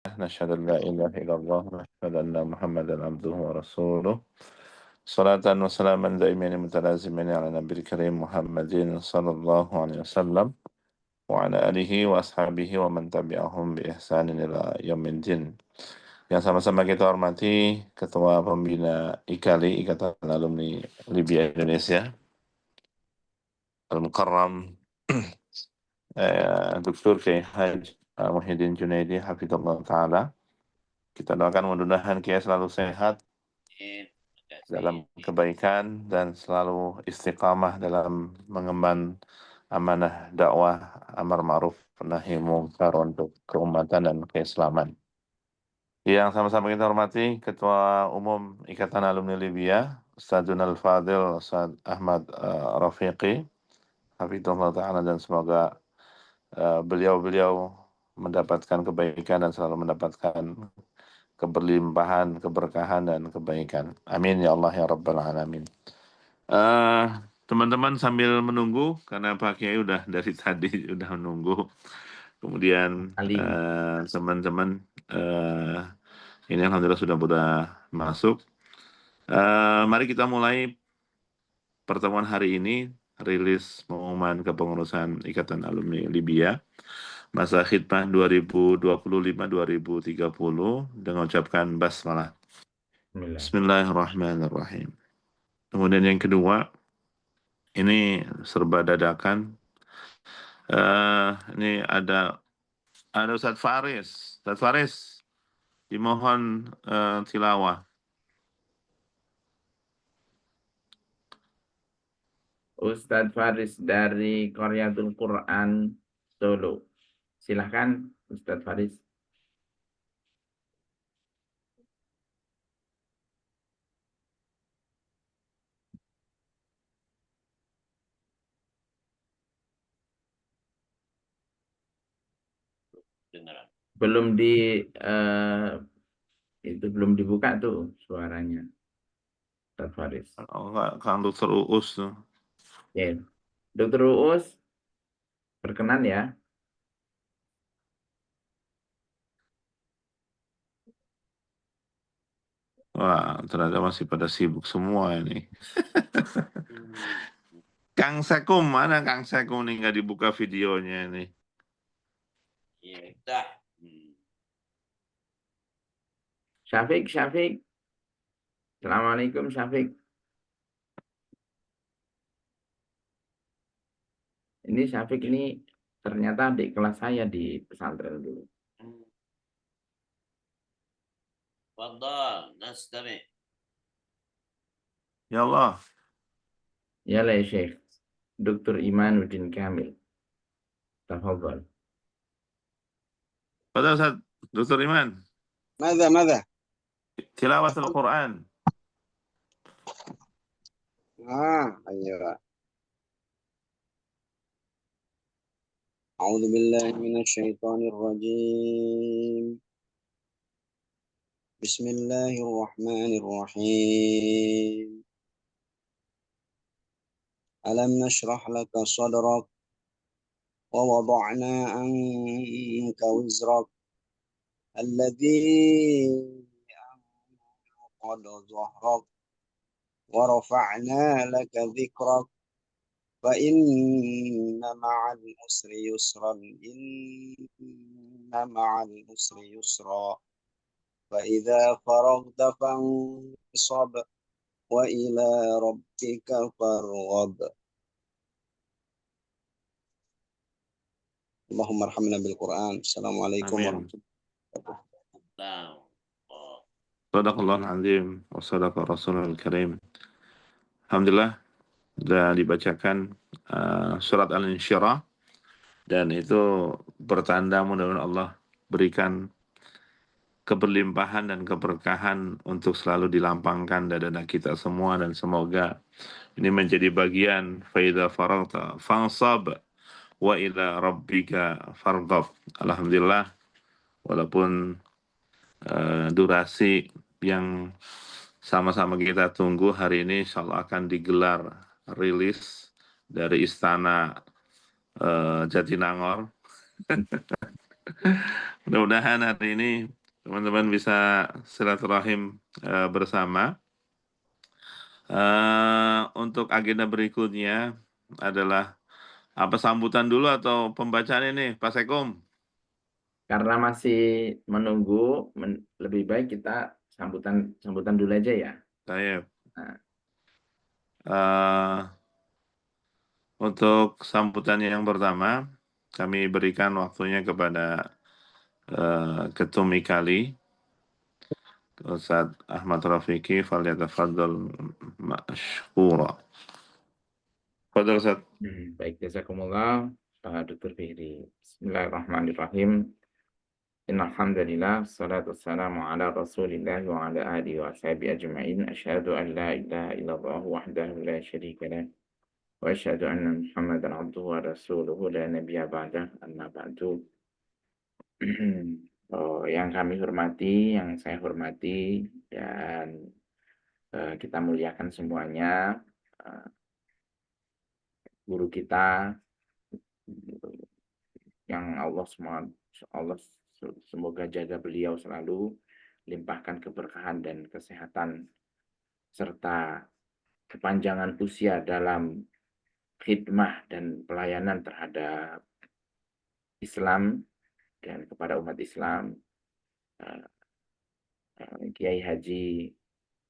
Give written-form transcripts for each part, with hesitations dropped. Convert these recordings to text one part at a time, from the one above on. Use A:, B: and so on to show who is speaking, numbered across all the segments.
A: نشهد أن لا إله إلا الله ونشهد أن محمدا عبده ورسوله صلاة وسلاما دائمين متلازمين على نبي الكريم محمد صلى الله عليه وسلم وعلى آله وأصحابه ومن تبعهم بإحسان إلى يوم الدين. Yang sama-sama kita hormati Ketua Pembina IKALI, Ikatan Alumni Libya Indonesia, Al-Mukarram Dr. Kiai Haji Muhyiddin Junaidi, Hafizallah Ta'ala. Kita doakan mudah-mudahan Kiai selalu sehat dalam kebaikan dan selalu istiqamah dalam mengemban amanah dakwah amar ma'ruf nahi munkar untuk keumatan dan keislaman. Yang sama-sama kita hormati Ketua Umum Ikatan Alumni Libya, Ustadzuna Al-Fadil, Ustadz Ahmad Rafiqi, Hafizullah Ta'ala, dan semoga beliau-beliau mendapatkan kebaikan dan selalu mendapatkan keberlimpahan, keberkahan, dan kebaikan. Amin ya Allah ya Rabbal Alamin. Teman-teman sambil menunggu, karena Pak Kiai udah dari tadi udah menunggu. Kemudian teman-teman ini alhamdulillah sudah masuk. Mari kita mulai pertemuan hari ini, rilis pengumuman kepengurusan Ikatan Alumni Libya masa khidmah 2025-2030 dengan ucapkan basmalah. Bismillahirrahmanirrahim. Kemudian yang kedua, ini serba dadakan. Ini ada Ustadz Faris. Ustadz Faris, dimohon tilawah.
B: Ustadz Faris dari Qaryatul Quran Solo. Silahkan Ustadz Faris. Belum itu belum dibuka tuh suaranya. Ustadz Faris.
A: Oh, Kang Dr. Uus tuh.
B: Ya. Dr. Uus, berkenan ya.
A: Wah, ternyata masih pada sibuk semua ini. Kang Sekum, mana Kang Sekum nih, nggak dibuka videonya ini.
C: Iya, dah.
B: Syafiq. Assalamualaikum Syafiq. Ini Syafiq ini ternyata adik kelas saya di pesantren dulu.
C: Fadal, nastami.
A: Ya Allah.
B: Ya lah Syekh. Dr. Imanuddin Kamil. Tafadhal.
A: Pada Ustaz Dr. Iman.
D: ماذا
A: Tilawat Al-Quran.
D: أيوة. أعوذ بالله من الشيطان الرجيم بسم الله الرحمن الرحيم ألم نشرح لك صدرك ووضعنا عنك وزرك الذي أنقض ظهرك ورفعنا لك ذكرك فإن مع العسر يسرا إن مع العسر يسرا فإذا فرغت فانصب وإلى ربك فارغب اللهم ارحمنا بالقرآن السلام عليكم ورحمة الله
C: Nah,
A: Sadaqallahul azim wa sadaqa rasulul karim. Alhamdulillah sudah dibacakan surat Al-Insyirah, dan itu bertanda mudah-mudahan Allah berikan keberlimpahan dan keberkahan untuk selalu dilampangkan dada kita semua, dan semoga ini menjadi bagian faida faragta fansab wa ila rabbika farghab. Alhamdulillah, walaupun durasi yang sama-sama kita tunggu hari ini insyaallah akan digelar rilis dari Istana Jatinangor. Mudah-mudahan hari ini teman-teman bisa silaturahim bersama. Untuk agenda berikutnya adalah apa, sambutan dulu atau pembacaan ini, Pak Sekum?
B: Karena masih menunggu, lebih baik kita sambutan dulu aja ya.
A: Saya
B: Nah,
A: untuk sambutan yang pertama, kami berikan waktunya kepada Ketum IKALI, Ustaz Ahmad Rafiqi, falyatafaddal mashkura. Fadal Ustaz.
B: baik, jazakumullah, Pak Dr. Fihri. Bismillahirrahmanirrahim. Innalhamdulillah, salatu wassalamu ala rasulillah wa ala alihi wa sahbihi ajma'in. Asyhadu an la ilaha illallah wahdahu la syarika lah. Wa asyhadu anna Muhammadan abduhu wa rasuluhu la nabiyya ba'dah, amma ba'du. Yang kami hormati, yang saya hormati, dan kita muliakan semuanya, guru kita, yang Allah semoga jaga beliau selalu, limpahkan keberkahan dan kesehatan, serta kepanjangan usia dalam khidmah dan pelayanan terhadap Islam dan kepada umat Islam. Kiai Haji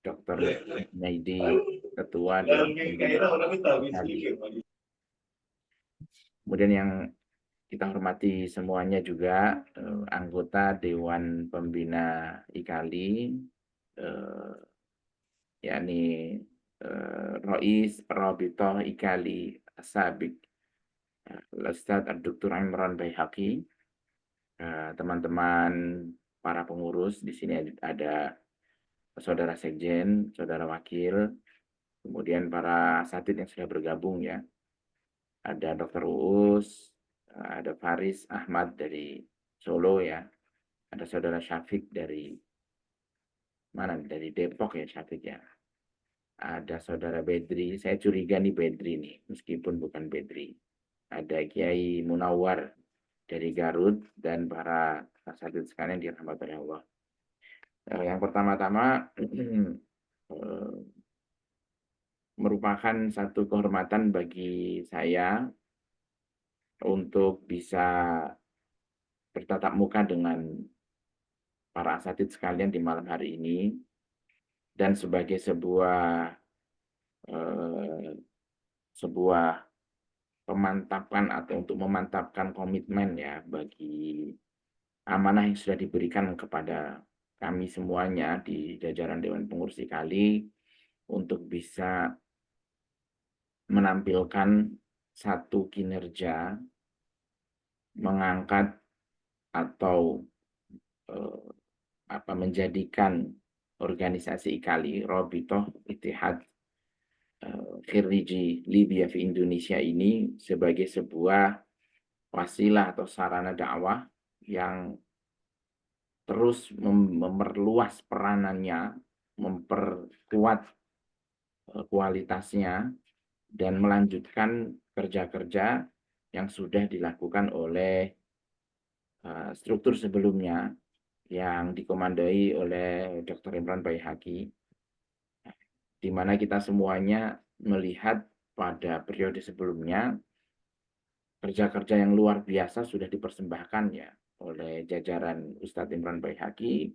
B: Dr. Naidi, Ketua Dewan Pembina. Kemudian yang kita hormati semuanya juga anggota Dewan Pembina IKALI, yakni Rois Rabithah IKALI As-Sabiq, Ustaz Dr. Imran Baihaqi, teman-teman para pengurus. Di sini ada saudara sekjen, saudara wakil, kemudian para asatid yang sudah bergabung ya. Ada Dr. Uus, ada Faris Ahmad dari Solo ya. Ada saudara Syafiq dari mana? Dari Depok ya Syafiq ya. Ada saudara Bedri, saya curiga nih Bedri nih, meskipun bukan Bedri. Ada Kiai Munawar dari Garut dan para asatid sekalian dirahmati oleh Allah. Yang pertama-tama merupakan satu kehormatan bagi saya untuk bisa bertatap muka dengan para asatid sekalian di malam hari ini, dan sebagai sebuah pemantapan atau untuk memantapkan komitmen ya bagi amanah yang sudah diberikan kepada kami semuanya di jajaran Dewan Pengurus IKALI untuk bisa menampilkan satu kinerja mengangkat atau menjadikan organisasi IKALI, Rabithah Ittihad Khiriji Libya fi Indonesia ini sebagai sebuah wasilah atau sarana dakwah yang terus memperluas peranannya, memperkuat kualitasnya, dan melanjutkan kerja-kerja yang sudah dilakukan oleh struktur sebelumnya yang dikomandoi oleh Dr. Imran Baihaqi, di mana kita semuanya melihat pada periode sebelumnya kerja-kerja yang luar biasa sudah dipersembahkan ya oleh jajaran Ustadz Imran Baihaqi,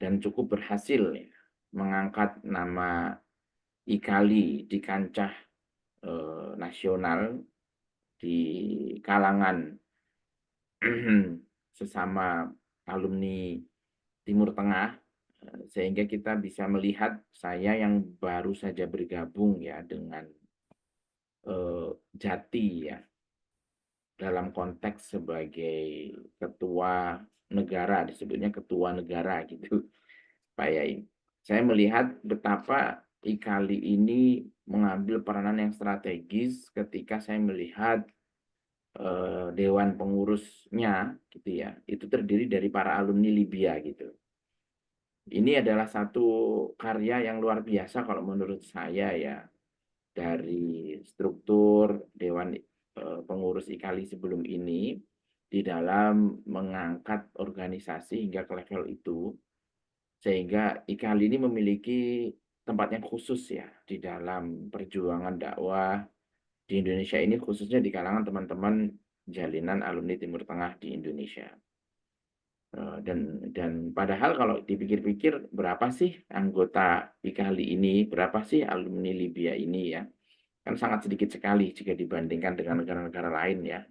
B: dan cukup berhasil ya, mengangkat nama IKALI di kancah nasional di kalangan sesama alumni Timur Tengah, sehingga kita bisa melihat saya yang baru saja bergabung ya dengan Jati ya dalam konteks sebagai ketua negara, disebutnya ketua negara gitu Pak Yai. Saya melihat betapa IKALI ini mengambil peranan yang strategis ketika saya melihat dewan pengurusnya gitu ya, itu terdiri dari para alumni Libya gitu. Ini adalah satu karya yang luar biasa kalau menurut saya ya, dari struktur dewan pengurus IKALI sebelum ini, di dalam mengangkat organisasi hingga ke level itu, sehingga IKALI ini memiliki tempat yang khusus ya di dalam perjuangan dakwah di Indonesia ini, khususnya di kalangan teman-teman jalinan alumni Timur Tengah di Indonesia. Dan padahal kalau dipikir-pikir, berapa sih anggota IKALI ini, berapa sih alumni Libya ini ya, kan sangat sedikit sekali jika dibandingkan dengan negara-negara lain ya.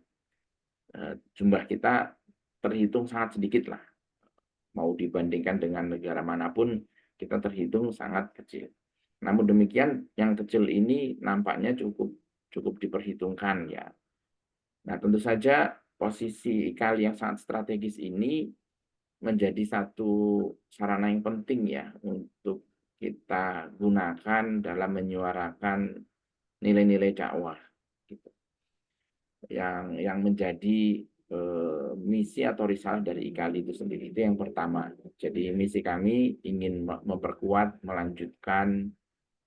B: Jumlah kita terhitung sangat sedikit lah, mau dibandingkan dengan negara manapun kita terhitung sangat kecil. Namun demikian yang kecil ini nampaknya cukup diperhitungkan ya. Nah, tentu saja posisi IKALI yang sangat strategis ini menjadi satu sarana yang penting ya untuk kita gunakan dalam menyuarakan nilai-nilai dakwah gitu. Yang menjadi misi atau risalah dari IKALI itu sendiri, itu yang pertama. Jadi misi kami ingin memperkuat, melanjutkan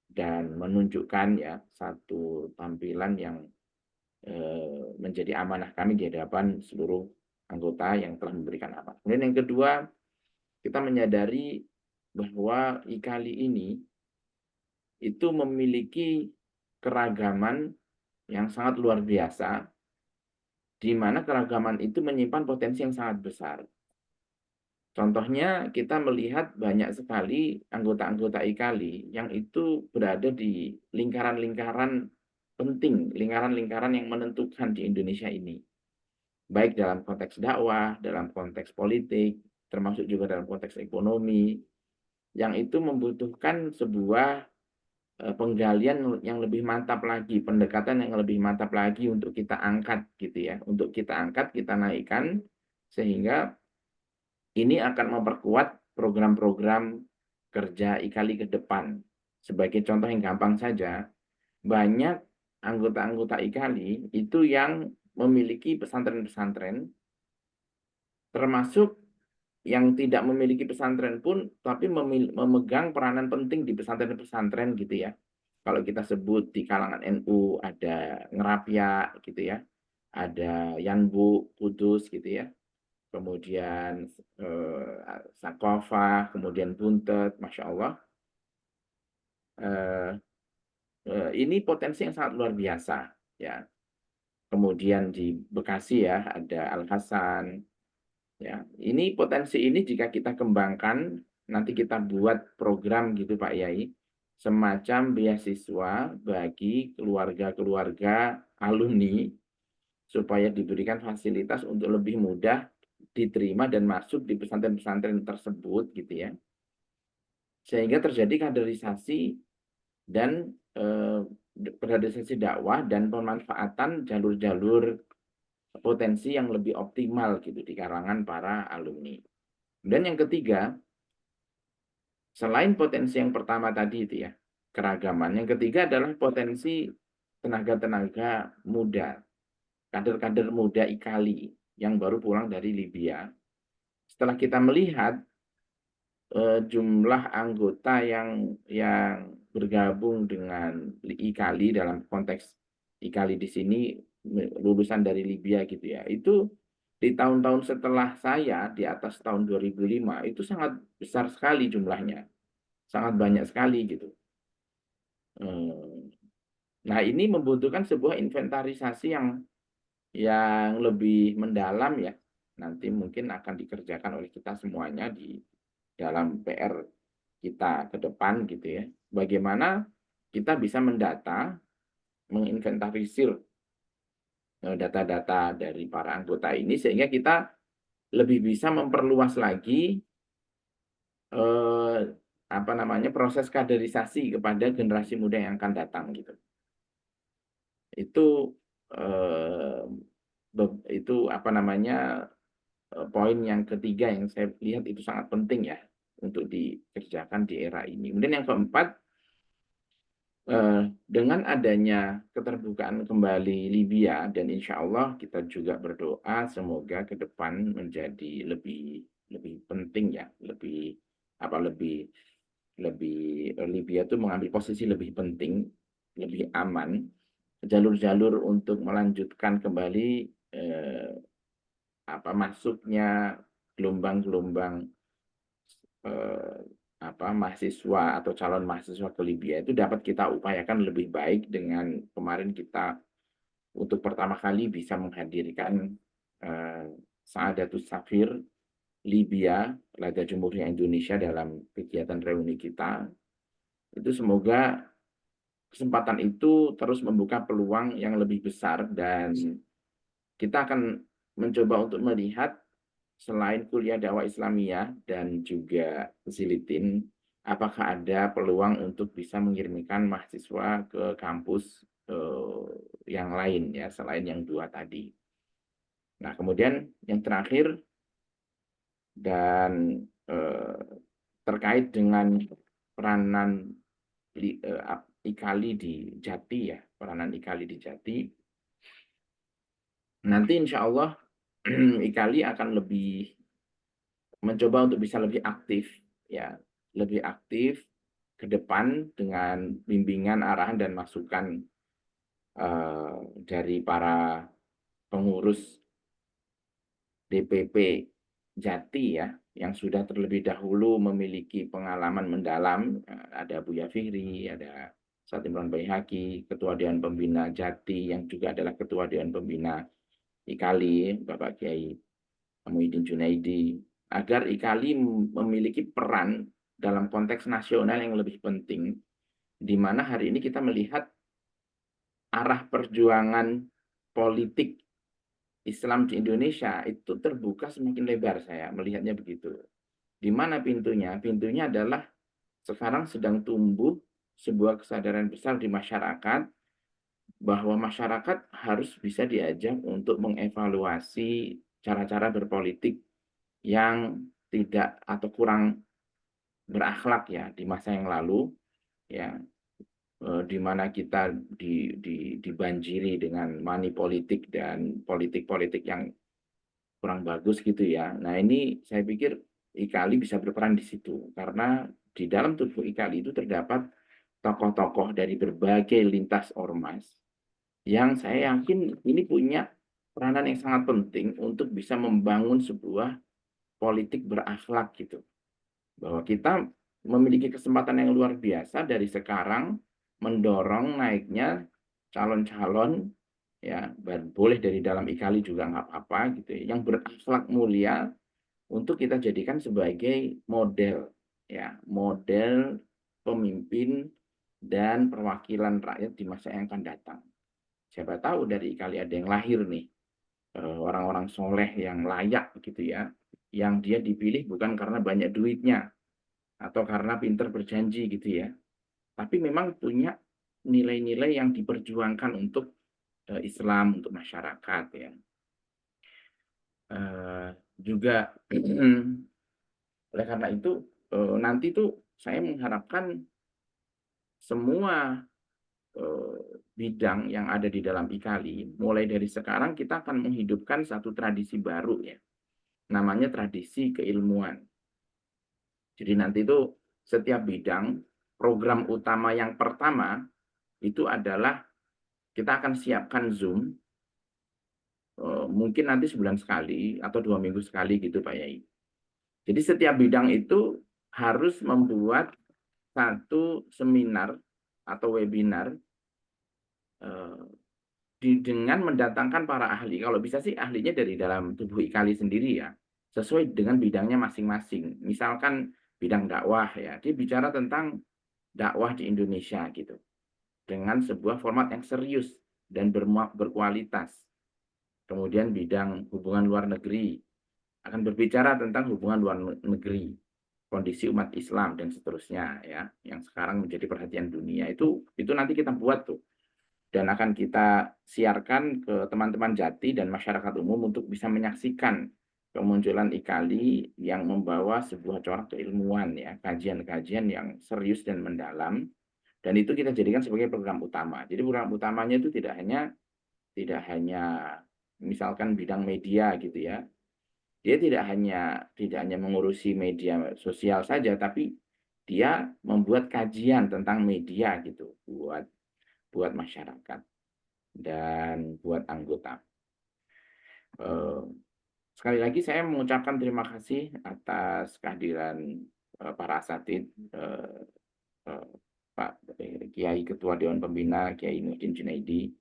B: dan menunjukkan ya satu tampilan yang menjadi amanah kami di hadapan seluruh anggota yang telah memberikan amanah. Kemudian yang kedua, kita menyadari bahwa IKALI ini itu memiliki keragaman yang sangat luar biasa, di mana keragaman itu menyimpan potensi yang sangat besar. Contohnya, kita melihat banyak sekali anggota-anggota IKALI yang itu berada di lingkaran-lingkaran penting, lingkaran-lingkaran yang menentukan di Indonesia ini. Baik dalam konteks dakwah, dalam konteks politik, termasuk juga dalam konteks ekonomi, yang itu membutuhkan sebuah penggalian yang lebih mantap lagi, pendekatan yang lebih mantap lagi untuk kita angkat gitu ya, untuk kita angkat, kita naikkan, sehingga ini akan memperkuat program-program kerja IKALI ke depan. Sebagai contoh yang gampang saja, banyak anggota-anggota IKALI itu yang memiliki pesantren-pesantren, termasuk yang tidak memiliki pesantren pun, tapi memegang peranan penting di pesantren-pesantren gitu ya. Kalau kita sebut di kalangan NU ada Ngerapia gitu ya, ada Yanbu Kudus gitu ya, kemudian Sakofa, kemudian Buntet, Masya Allah. Ini potensi yang sangat luar biasa ya. Kemudian di Bekasi ya ada Al Hasan. Ya, ini potensi ini jika kita kembangkan, nanti kita buat program gitu Pak Yai, semacam beasiswa bagi keluarga-keluarga alumni supaya diberikan fasilitas untuk lebih mudah diterima dan masuk di pesantren-pesantren tersebut gitu ya. Sehingga terjadi kaderisasi dan kaderisasi dakwah dan pemanfaatan jalur-jalur potensi yang lebih optimal gitu di kalangan para alumni. Dan yang ketiga, selain potensi yang pertama tadi itu ya, keragaman, yang ketiga adalah potensi tenaga-tenaga muda, kader-kader muda IKALI yang baru pulang dari Libya. Setelah kita melihat jumlah anggota yang bergabung dengan IKALI dalam konteks IKALI di sini lulusan dari Libya gitu ya, itu di tahun-tahun setelah saya di atas tahun 2005 itu sangat besar sekali jumlahnya, sangat banyak sekali gitu. Nah ini membutuhkan sebuah inventarisasi yang lebih mendalam ya, nanti mungkin akan dikerjakan oleh kita semuanya di dalam PR kita ke depan gitu ya. Bagaimana kita bisa mendata, menginventarisir data-data dari para anggota ini sehingga kita lebih bisa memperluas lagi proses kaderisasi kepada generasi muda yang akan datang gitu. Itu poin yang ketiga yang saya lihat itu sangat penting ya untuk dikerjakan di era ini. Kemudian yang keempat, dengan adanya keterbukaan kembali Libya, dan insya Allah kita juga berdoa semoga ke depan menjadi lebih penting ya, lebih Libya itu mengambil posisi lebih penting, lebih aman, jalur-jalur untuk melanjutkan kembali masuknya gelombang-gelombang mahasiswa atau calon mahasiswa ke Libya itu dapat kita upayakan lebih baik dengan kemarin kita untuk pertama kali bisa menghadirkan Saadatus Safir Libya, Lada Jumhuriyah Indonesia dalam kegiatan reuni kita. Itu semoga kesempatan itu terus membuka peluang yang lebih besar dan kita akan mencoba untuk melihat selain kuliah dakwah Islamiyah dan juga Zilitin, apakah ada peluang untuk bisa mengirimkan mahasiswa ke kampus yang lain ya selain yang 2 tadi. Nah, kemudian yang terakhir dan terkait dengan peranan IKALI di Jati ya, peranan IKALI di Jati. Nanti insya Allah IKALI akan lebih mencoba untuk bisa lebih aktif ya, lebih aktif ke depan dengan bimbingan, arahan dan masukan dari para pengurus DPP Jati ya, yang sudah terlebih dahulu memiliki pengalaman mendalam. Ada Buya Fihri, ada Ustaz Imran Baihaqi, Ketua Dewan Pembina Jati, yang juga adalah Ketua Dewan Pembina IKALI, Bapak Kiai Muhyiddin Junaidi, agar IKALI memiliki peran dalam konteks nasional yang lebih penting, di mana hari ini kita melihat arah perjuangan politik Islam di Indonesia itu terbuka semakin lebar, saya melihatnya begitu. Di mana pintunya? Pintunya adalah sekarang sedang tumbuh sebuah kesadaran besar di masyarakat bahwa masyarakat harus bisa diajak untuk mengevaluasi cara-cara berpolitik yang tidak atau kurang berakhlak ya di masa yang lalu ya, di mana kita dibanjiri dengan money politik dan politik-politik yang kurang bagus gitu ya. Nah, ini saya pikir IKALI bisa berperan di situ karena di dalam tubuh IKALI itu terdapat tokoh-tokoh dari berbagai lintas ormas yang saya yakin ini punya peranan yang sangat penting untuk bisa membangun sebuah politik berakhlak gitu. Bahwa kita memiliki kesempatan yang luar biasa dari sekarang mendorong naiknya calon-calon ya, boleh dari dalam IKALI juga nggak apa-apa gitu ya, yang berakhlak mulia untuk kita jadikan sebagai model ya, model pemimpin dan perwakilan rakyat di masa yang akan datang. Siapa tahu dari IKALI ada yang lahir nih, orang-orang soleh yang layak gitu ya, yang dia dipilih bukan karena banyak duitnya atau karena pinter berjanji gitu ya, tapi memang punya nilai-nilai yang diperjuangkan untuk Islam, untuk masyarakat ya. Juga oleh karena itu nanti tuh saya mengharapkan semua bidang yang ada di dalam IKALI, mulai dari sekarang kita akan menghidupkan satu tradisi baru ya, namanya tradisi keilmuan. Jadi nanti itu setiap bidang, program utama yang pertama itu adalah kita akan siapkan Zoom, mungkin nanti sebulan sekali atau 2 minggu sekali gitu Pak Yai. Jadi setiap bidang itu harus membuat satu seminar atau webinar dengan mendatangkan para ahli. Kalau bisa sih ahlinya dari dalam tubuh IKALI sendiri ya, sesuai dengan bidangnya masing-masing. Misalkan bidang dakwah ya, dia bicara tentang dakwah di Indonesia gitu, dengan sebuah format yang serius dan berkualitas. Kemudian bidang hubungan luar negeri akan berbicara tentang hubungan luar negeri, kondisi umat Islam dan seterusnya ya, yang sekarang menjadi perhatian dunia. Itu nanti kita buat tuh dan akan kita siarkan ke teman-teman Jati dan masyarakat umum untuk bisa menyaksikan kemunculan IKALI yang membawa sebuah corak keilmuan ya, kajian-kajian yang serius dan mendalam, dan itu kita jadikan sebagai program utama. Jadi program utamanya itu tidak hanya misalkan bidang media gitu ya. Dia tidak hanya mengurusi media sosial saja, tapi dia membuat kajian tentang media gitu buat masyarakat dan buat anggota. Sekali lagi saya mengucapkan terima kasih atas kehadiran para asatid, Pak Kiai Ketua Dewan Pembina, Kiai Muhyiddin Junaidi,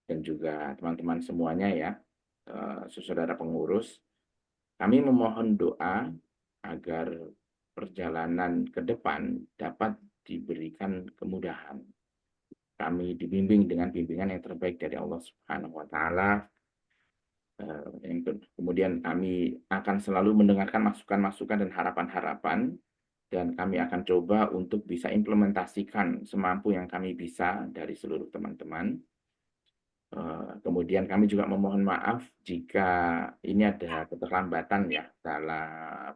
B: dan juga teman-teman semuanya ya, saudara pengurus. Kami memohon doa agar perjalanan ke depan dapat diberikan kemudahan. Kami dibimbing dengan bimbingan yang terbaik dari Allah Subhanahu wa Ta'ala. Kemudian kami akan selalu mendengarkan masukan-masukan dan harapan-harapan, dan kami akan coba untuk bisa implementasikan semampu yang kami bisa dari seluruh teman-teman. Kemudian kami juga memohon maaf jika ini ada keterlambatan ya dalam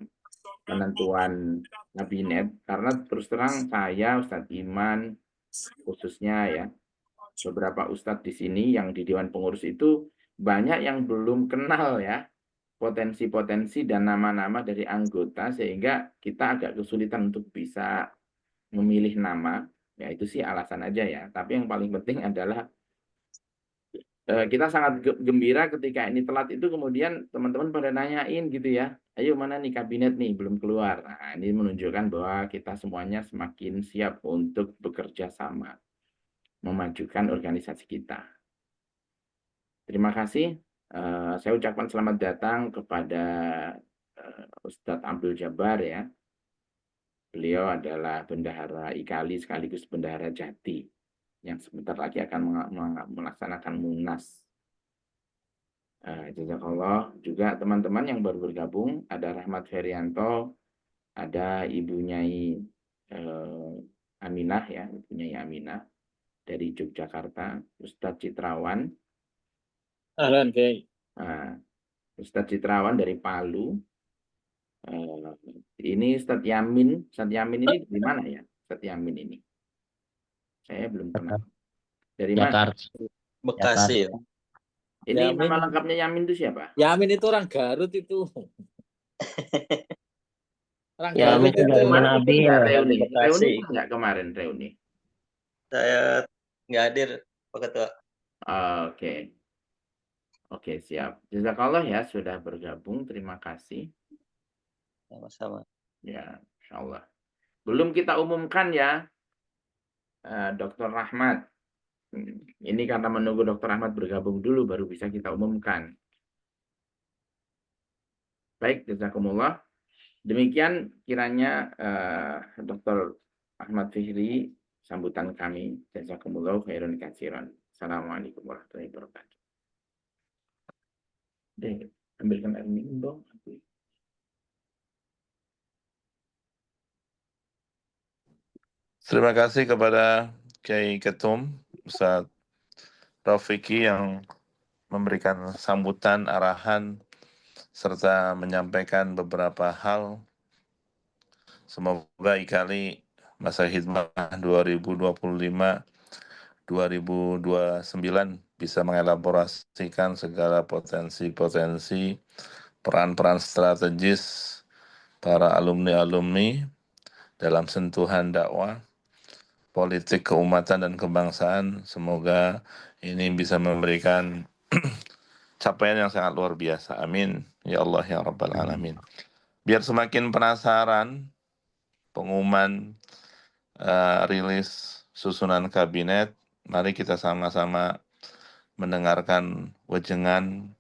B: penentuan kabinet, karena terus terang saya, Ustadz Iman khususnya ya, beberapa ustadz di sini yang di Dewan Pengurus itu banyak yang belum kenal ya potensi-potensi dan nama-nama dari anggota, sehingga kita agak kesulitan untuk bisa memilih nama. Ya itu sih alasan aja ya. Tapi yang paling penting adalah kita sangat gembira ketika ini telat itu, kemudian teman-teman pada nanyain gitu ya, ayo mana nih kabinet nih belum keluar. Nah, ini menunjukkan bahwa kita semuanya semakin siap untuk bekerja sama memajukan organisasi kita. Terima kasih. Saya ucapkan selamat datang kepada Ustadz Abdul Jabbar ya. Beliau adalah bendahara IKALI sekaligus bendahara Jati yang sebentar lagi akan melaksanakan Munas. Jazakallah. Juga teman-teman yang baru bergabung, ada Rahmat Ferianto, ada Ibu Nyai Aminah ya, Ibu Nyai Aminah dari Yogyakarta, Ustadz Citrawan,
E: Ahlan, Kiai.
B: Ustadz Citrawan dari Palu. Ini Ustadz Yamin. Ustadz Yamin ini dari mana ya? Ustadz Yamin ini. Saya belum kenal. Dari mana?
E: Bekasi.
B: Ini
E: Yamin.
B: nama lengkapnya Yamin itu siapa?
E: Yamin itu orang Garut itu. Orang
F: Yamin
E: Garut
F: itu dari
B: Kemarin
F: Nabil.
B: ikut nggak reuni?
E: Bekasi.
B: Reuni ikut nggak kemarin reuni?
G: Saya nggak hadir, Pak Ketua.
B: Oke. Oke, siap. Jazakallah ya sudah bergabung. Terima kasih.
G: Sama-sama.
B: Ya, insya Allah. Belum kita umumkan ya, Dr. Rahmat. Ini karena menunggu Dr. Rahmat bergabung dulu, baru bisa kita umumkan. Baik, jazakumullah. Demikian kiranya Dr. Ahmad Fihri sambutan kami. Jazakumullah khairan katsiran. Assalamualaikum warahmatullahi wabarakatuh. Deh, ambilkan air minum dong.
A: Terima kasih kepada Kiai Ketum, Ustaz Raufiki yang memberikan sambutan, arahan, serta menyampaikan beberapa hal. Semoga IKALI masa hikmah 2025-2029 bisa mengelaborasikan segala potensi-potensi, peran-peran strategis para alumni-alumni dalam sentuhan dakwah, politik keumatan dan kebangsaan. Semoga ini bisa memberikan capaian yang sangat luar biasa. Amin. Ya Allah ya Rabbal Alamin. Biar semakin penasaran pengumuman rilis susunan kabinet, mari kita sama-sama mendengarkan wejengan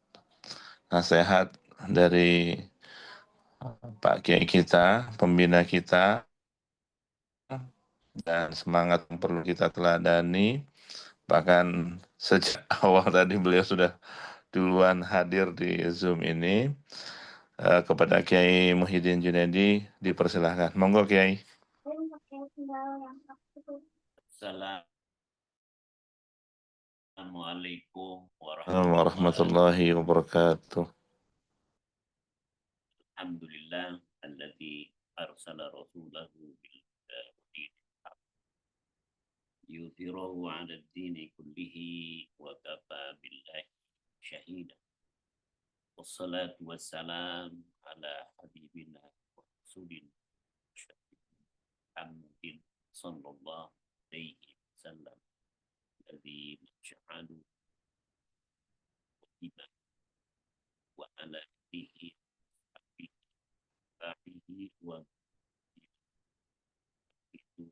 A: nasihat dari Pak Kiai kita, pembina kita, dan semangat yang perlu kita teladani. Bahkan sejak awal tadi beliau sudah duluan hadir di Zoom ini. Kepada Kiai Muhyiddin Junaidi dipersilahkan. Monggo Kiai.
C: Assalamualaikum
A: warahmatullahi wabarakatuh.
C: Alhamdulillah alladzi arsala rasulahu bil huda yudhirahu 'ala ad-dini kullihi wa kafa billahi shahida. Wassalatu wassalam ala habibina wa rasulina Muhammadin sallallahu alaihi wasallam alladzi naj'alu wa ala fihi fihi wa itu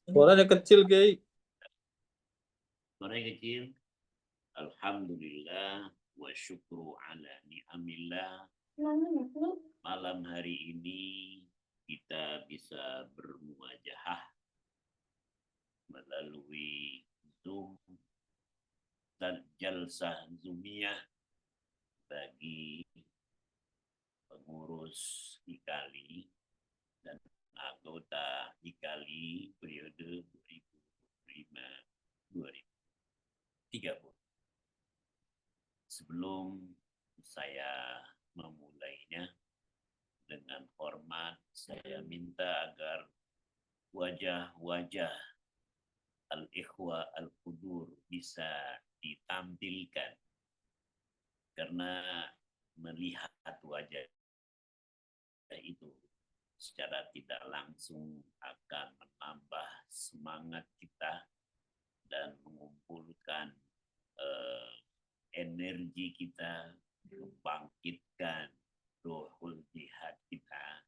E: Suaranya kecil, Kiai.
C: Suara kecil. Alhamdulillah wa syukru ala ni'amillah. Malam hari ini kita bisa bermuajahah melalui Zoom dan jalsah Zoomiyah bagi pengurus IKALI dan anggota IKALI periode 2025-2030. Sebelum saya memulainya, dengan hormat saya minta agar wajah-wajah al-ikhwa al-qudur bisa ditampilkan, karena melihat wajah itu secara tidak langsung akan menambah semangat kita dan mengumpulkan energi kita, membangkitkan ruhul jihad kita,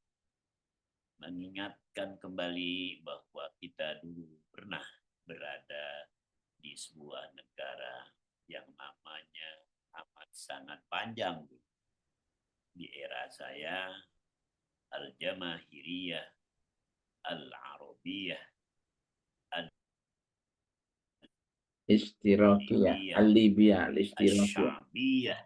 C: mengingatkan kembali bahwa kita dulu pernah berada di sebuah negara yang namanya amat sangat panjang. Di era saya, Al-Jamahiriyah, Al-Arabiyah,
B: Istirakiyah, al-Libiyah, al-Istirakiyah,
C: Al-Syabiyah,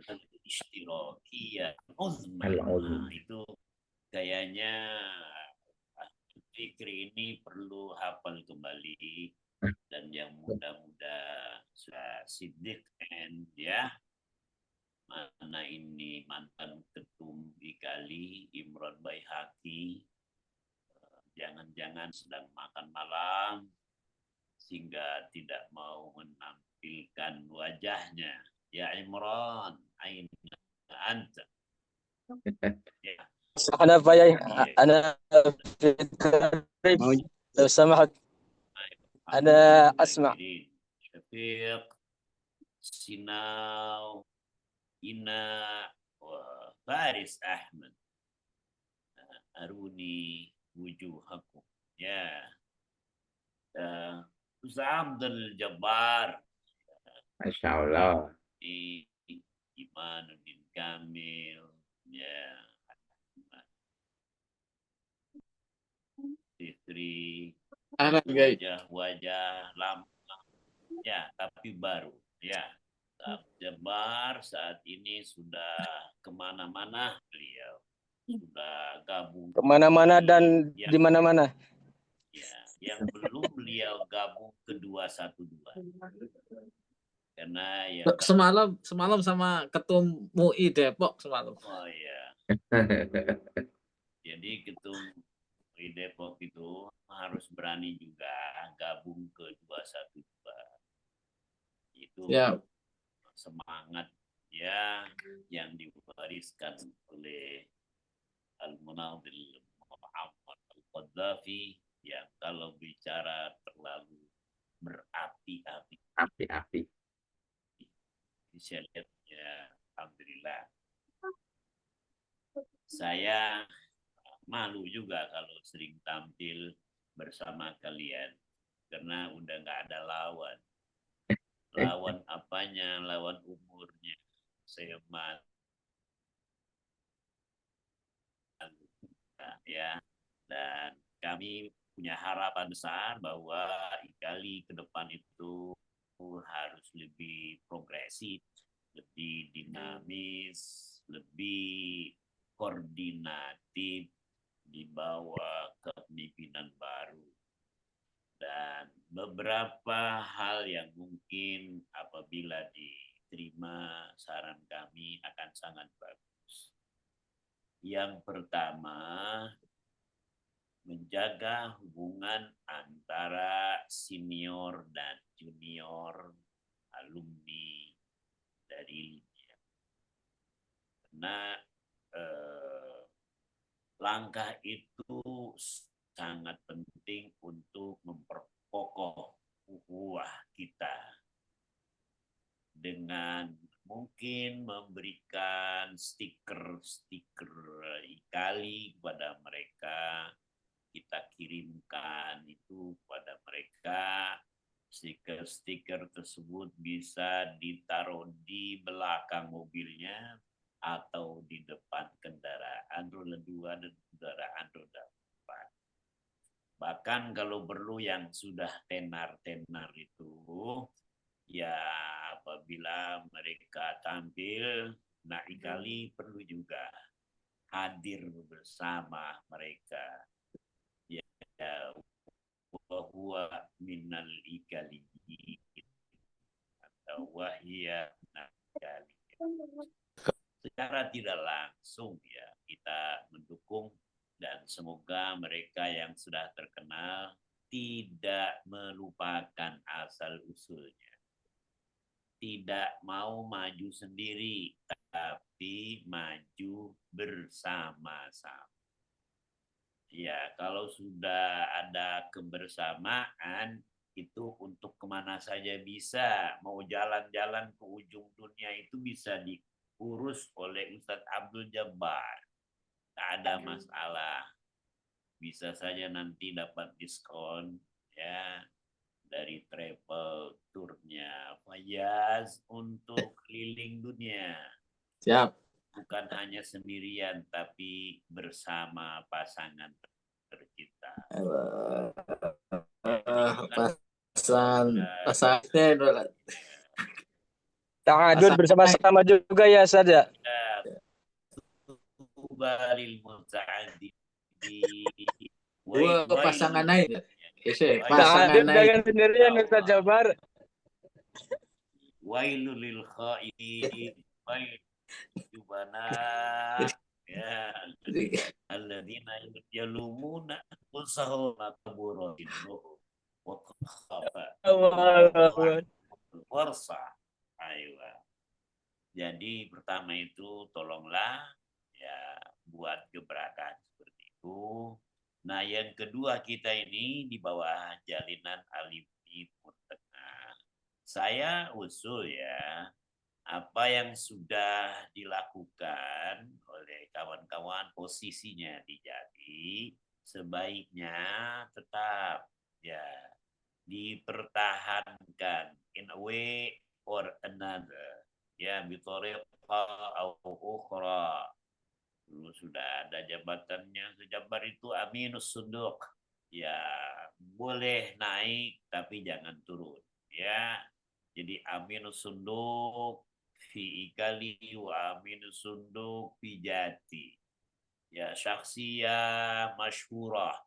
C: Al-Ishtirakiyah, Uzma.
B: al-Uzma.
C: Itu kayaknya Fikri ini perlu hafal kembali, dan yang muda-muda Siddiq and ya, mana ini mantan ketum IKALI Imron Baihaqi, jangan-jangan sedang makan malam sehingga tidak mau menampilkan wajahnya. Ya Imron, aina anta? Ya.
F: أنا فاي أنا في التدريب لو سمحت أنا أسمع.
C: Syafiq, Sinau, Ina, Faris Ahmad, Aruni wujuhakum. Ya, Ustaz Abdul Jabbar,
B: Masya Allah.
C: Imanuddin Kamil, ya, Fitri, wajah-wajah lama, ya, tapi baru, ya. Jabbar saat ini sudah kemana-mana, beliau sudah gabung
F: Kemana-mana dan di mana-mana.
C: Ya, yang belum beliau gabung ke 212. Karena ya
E: Semalam sama ketum MUI Depok semalam.
C: oh ya. Jadi ketum MUI Depok itu harus berani juga gabung ke 212. Itu
E: Ya.
C: Semangat ya yang diwariskan oleh Al-Munadhir Muhammad Al-Qaddafi, yang kalau bicara terlalu berapi-api.
B: Api-api.
C: Saya lihat ya, alhamdulillah. Saya malu juga kalau sering tampil bersama kalian, karena udah nggak ada lawan. Lawan apanya? Lawan umurnya. Saya malu. Ya, dan kami punya harapan besar bahwa IKALI ke depan itu harus lebih progresif, lebih dinamis, lebih koordinatif di bawah kepemimpinan baru. Dan beberapa hal yang mungkin apabila diterima saran kami akan sangat bagus. Yang pertama, menjaga hubungan antara senior dan junior alumni dari LIBIA. Karena langkah itu sangat penting untuk memperkokoh ukhuwah kita dengan mungkin memberikan stiker-stiker IKALI kepada mereka, kita kirimkan itu kepada mereka. Stiker-stiker tersebut bisa ditaruh di belakang mobilnya atau di depan kendaraan roda 2 dan kendaraan roda 4. Bahkan kalau perlu yang sudah tenar-tenar itu, ya apabila mereka tampil, IKALI perlu juga hadir bersama mereka. Ya, bahwa minal IKALI atau wahia minal IKALI. Secara tidak langsung ya kita mendukung dan semoga mereka yang sudah terkenal tidak melupakan asal usulnya. Tidak mau maju sendiri, tapi maju bersama-sama. Ya, kalau sudah ada kebersamaan, itu untuk kemana saja bisa. Mau jalan-jalan ke ujung dunia itu bisa diurus oleh Ustadz Abdul Jabbar. Tak ada masalah. Bisa saja nanti dapat diskon ya dari travel tournya Fayaz untuk keliling dunia.
E: Siap.
C: Bukan hanya sendirian tapi bersama pasangan tercinta.
E: Pasangan
F: Ta'adud bersama-sama juga ya Ustaz ya.
C: Balil muta'addi.
E: Pasangan lain.
F: Ta'adud jangan sendirian Ustaz Jabbar.
C: Wailul lil khaidin. Wailul jubana. Ya. Alladzina yalumuna anfusahum kaburin wa khafa. Warsa. Ayo. Jadi pertama itu tolonglah ya buat gebrakan seperti itu. Nah, yang kedua kita ini di bawah jalinan alumni Muntengah. Saya usul ya apa yang sudah dilakukan oleh kawan-kawan posisinya di Jati sebaiknya tetap ya dipertahankan in a way or another ya bitariqah au ukhra. Dulu sudah ada jabatannya, sejabar itu aminus sunduk ya boleh naik tapi jangan turun ya. Jadi aminus sunduk fi IKALI wa aminus sunduk fi Jati ya, syakhsiyah masyhurah.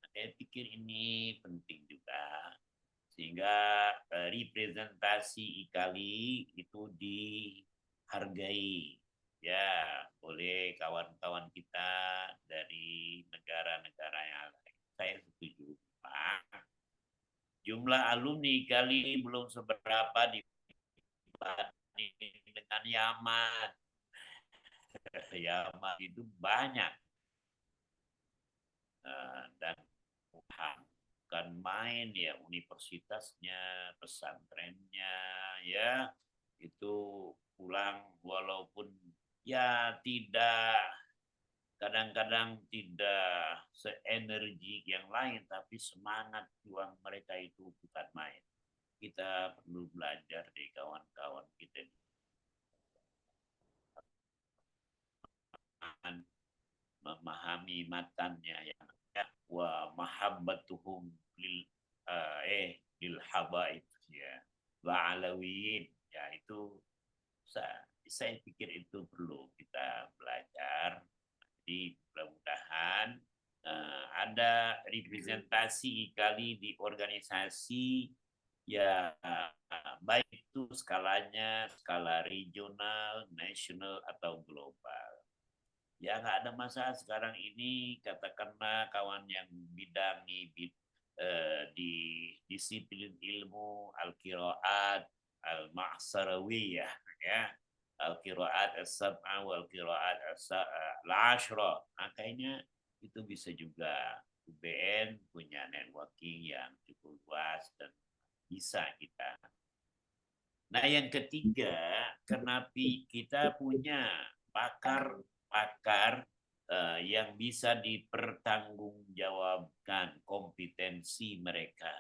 C: Saya pikir ini penting juga sehingga representasi IKALI itu dihargai ya oleh kawan-kawan kita dari negara-negara yang lain. Saya setuju Pak. Jumlah alumni IKALI belum seberapa dibanding dengan Yaman. Yaman itu banyak dan bukan main ya, universitasnya, pesantrennya ya itu pulang walaupun ya tidak kadang-kadang tidak seenergi yang lain tapi semangat juang mereka itu bukan main. Kita perlu belajar dari kawan-kawan kita memahami matannya yang wa mahabbatuhum lil habaib ya wa alawiyin ya itu saya pikir itu perlu kita belajar. Jadi mudah-mudahan ada representasi IKALI di organisasi ya baik itu skalanya skala regional, nasional atau global. Ya nggak ada masalah sekarang ini katakanlah kawan yang bidangi di disiplin ilmu al-qiraat al-ma'sarawiyah ya al-qiraat as-sab'a wal qiraat al-ashra. Makanya itu bisa juga UBN punya networking yang cukup luas dan bisa kita. Nah, yang ketiga, kenapa kita punya pakar-pakar yang bisa dipertanggungjawabkan kompetensi mereka.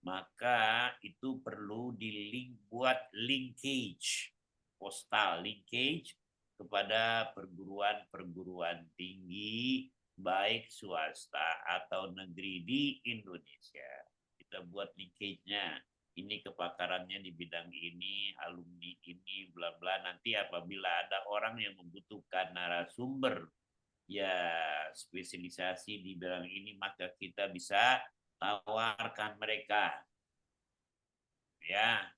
C: Maka itu perlu buat linkage, postal linkage kepada perguruan-perguruan tinggi, baik swasta atau negeri di Indonesia. Kita buat linkage-nya. Ini kepakarannya di bidang ini, alumni ini, bla bla. Nanti apabila ada orang yang membutuhkan narasumber ya spesialisasi di bidang ini, maka kita bisa tawarkan mereka. Ya,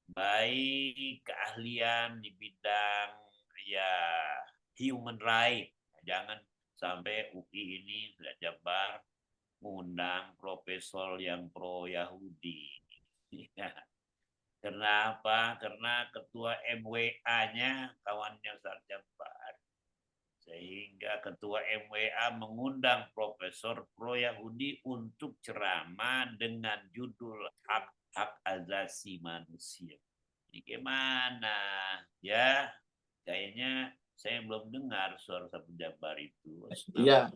C: baik keahlian di bidang ya human right. Jangan sampai UI ini sudah Jabar mengundang profesor yang pro Yahudi. Ya. Kenapa? Karena ketua MWA-nya kawannya Ustaz Jabar. Sehingga ketua MWA mengundang profesor pro Yahudi untuk ceramah dengan judul hak asasi manusia. Ini gimana? Ya, kayaknya saya belum dengar suara Ustaz Jabar itu.
E: Iya.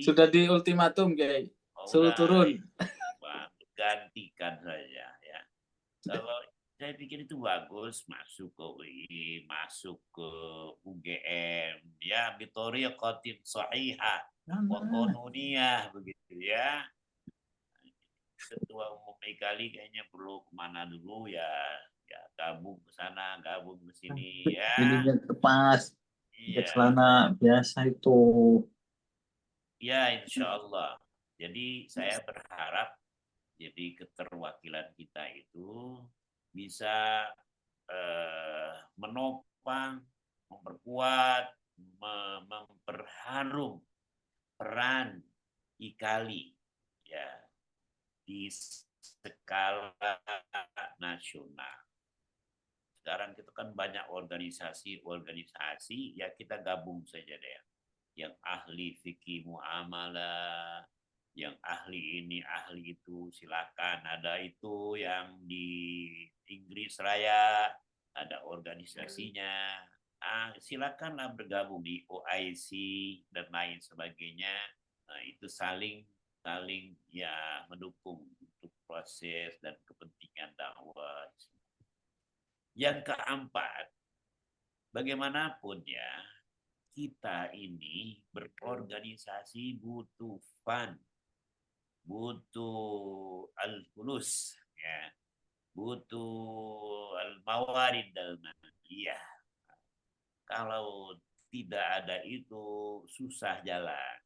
E: Sudah di ultimatum, Kiai. Suruh turun.
C: Gantikan saja ya. Kalau saya pikir itu bagus masuk ke UI, masuk ke UGM, ya Bitoria Khatib Sahihah, wa Qanuniyah begitu ya. Ketua umum kali kayaknya perlu kemana dulu ya gabung ke sana, gabung ke sini ya.
E: Ini terpas.
C: Iya.
E: Celana biasa itu.
C: Ya, insya Allah. Jadi saya berharap jadi keterwakilan kita itu bisa menopang, memperkuat, memperharum peran IKALI ya di skala nasional. Sekarang kita kan banyak organisasi ya kita gabung saja deh. Yang ahli fikih muamalah, yang ahli ini, ahli itu, silakan. Ada itu yang di Inggris Raya, ada organisasinya. Silakanlah bergabung di OIC dan lain sebagainya. Nah, itu saling ya mendukung untuk proses dan kepentingan dakwah. Yang keempat, bagaimanapun ya, kita ini berorganisasi butuh fund, butuh al-fulus, ya, butuh al-mawarid al-maliyah. Kalau tidak ada itu susah jalan.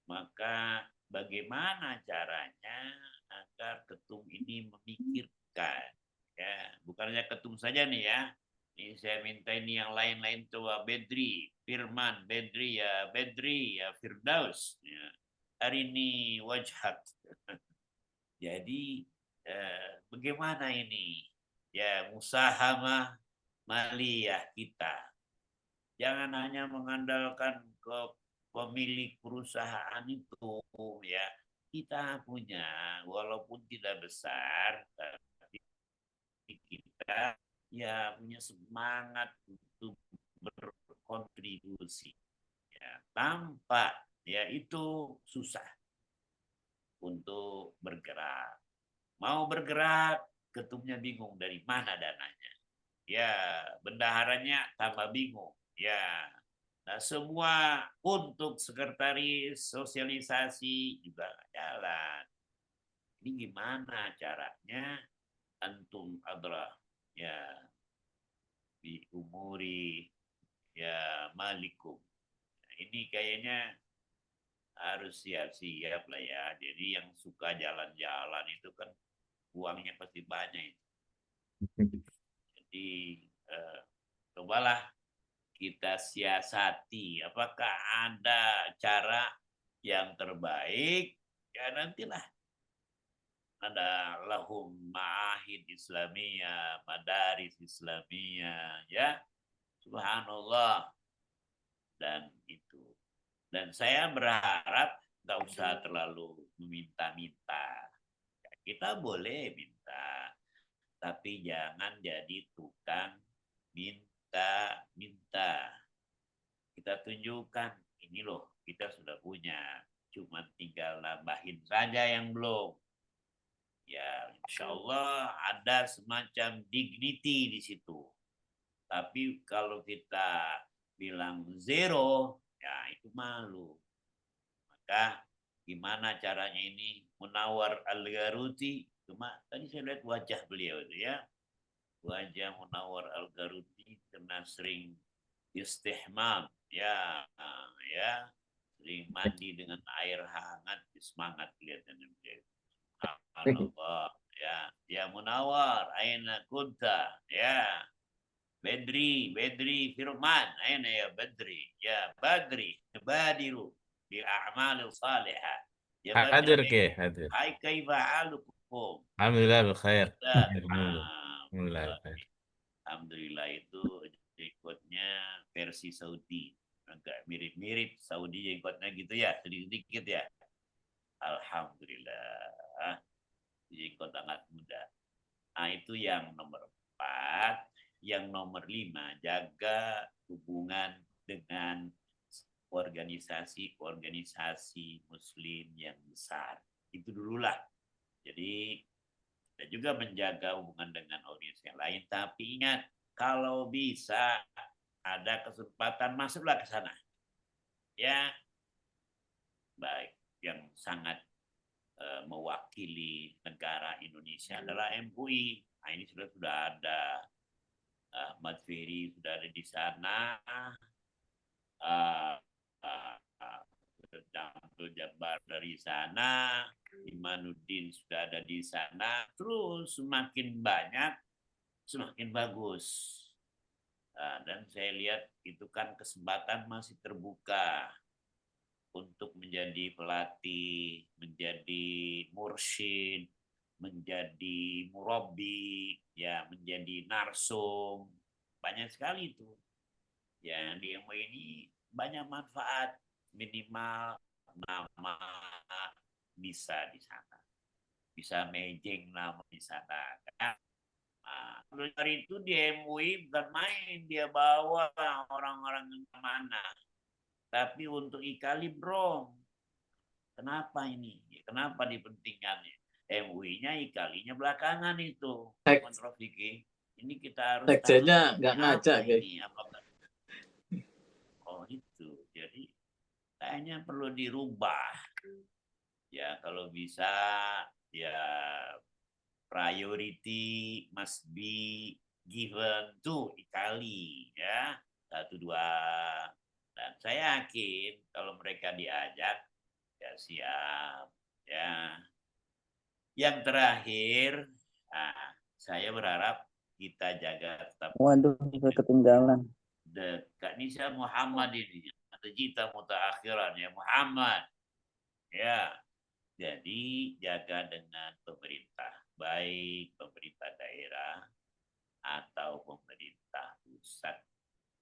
C: Maka bagaimana caranya agar ketum ini memikirkan, ya, bukan hanya ketum saja nih ya. Ini saya minta ini yang lain-lain coba Bedri, Firman, Bedri ya Firdaus. Ya. Hari ini Wajhat. Jadi bagaimana ini? Ya musahamah maliyah kita. Jangan hanya mengandalkan ke pemilik perusahaan itu ya. Kita punya walaupun tidak besar tapi kita ya punya semangat untuk berkontribusi. Ya, tanpa ya itu susah untuk bergerak. Mau bergerak, ketumnya bingung dari mana dananya. Ya, bendaharanya tambah bingung. Ya, nah semua untuk sekretaris sosialisasi juga jalan. Ini gimana caranya? Antum adalah ya di umuri ya malikum. Ini kayaknya harus siap-siap lah ya. Jadi yang suka jalan-jalan itu kan uangnya pasti banyak. Jadi cobalah kita siasati. Apakah ada cara yang terbaik? Ya nantilah. Ada lahum ma'ahid Islamiyah, madaris Islamiyah, ya. Subhanallah. Dan itu. Dan saya berharap nggak usah terlalu meminta-minta. Kita boleh minta, tapi jangan jadi tukang minta-minta. Kita tunjukkan, ini loh, kita sudah punya. Cuma tinggal nambahin saja yang belum. Ya, insya Allah ada semacam dignity di situ. Tapi kalau kita bilang zero, ya itu malu. Maka gimana caranya ini? Munawar Al-Garuti, cuma tadi saya lihat wajah beliau itu ya. Wajah Munawar Al-Garuti karena sering istihmam, ya, sering mandi dengan air hangat, semangat kelihatannya beliau. Subhanallah, ya Munawar, aina kunta, ya. Bedri Firman, aina ya Badri, badiru bil a'malil salihah. Ya
H: hadir
C: Badri,
H: ke hadir.
C: hai kaifa halukum?
H: Alhamdulillah bikhair.
C: Alhamdulillah. Alhamdulillah itu ikutnya versi Saudi. Agak mirip-mirip Saudi ikutnya gitu ya, sedikit-sedikit ya. Alhamdulillah. Ikut sangat mudah. Nah, itu yang nomor 4. Yang nomor 5, jaga hubungan dengan organisasi Muslim yang besar. Itu dululah. Jadi kita juga menjaga hubungan dengan organisasi yang lain. Tapi ingat, kalau bisa ada kesempatan masuklah ke sana. Ya, baik. Yang sangat mewakili negara Indonesia adalah MUI. Nah, ini sudah ada. Ahmad Ferry sudah ada di sana. Abdul Jabbar dari sana, Imanuddin sudah ada di sana. Terus semakin banyak, semakin bagus. Dan saya lihat itu kan kesempatan masih terbuka untuk menjadi pelatih, menjadi mursyid, menjadi murabi, ya, menjadi narsum. Banyak sekali itu. Ya, di MUI ini banyak manfaat, minimal nama bisa di sana. Bisa mejeng nama di sana. Dari itu di MUI bukan main, dia bawa orang-orang yang mana. Tapi untuk Ikalibrong. Kenapa ini? Kenapa dipentingkannya? MUI-nya IKALI-nya belakangan itu. Ini kita harus
E: sekjennya
C: tahu
E: nggak ngajak
C: ini apakah. Oh itu. Jadi kayaknya perlu dirubah. Ya kalau bisa ya priority must be given to IKALI ya. 1, 2. Dan saya yakin kalau mereka diajak ya siap ya. Yang terakhir, saya berharap kita jaga tetap.
D: Waduh, saya ketinggalan.
C: Dekat Nisa Muhammad ini, atau Jita Mutaakhiran ya Muhammad. Ya, jadi jaga dengan pemerintah, baik pemerintah daerah atau pemerintah pusat.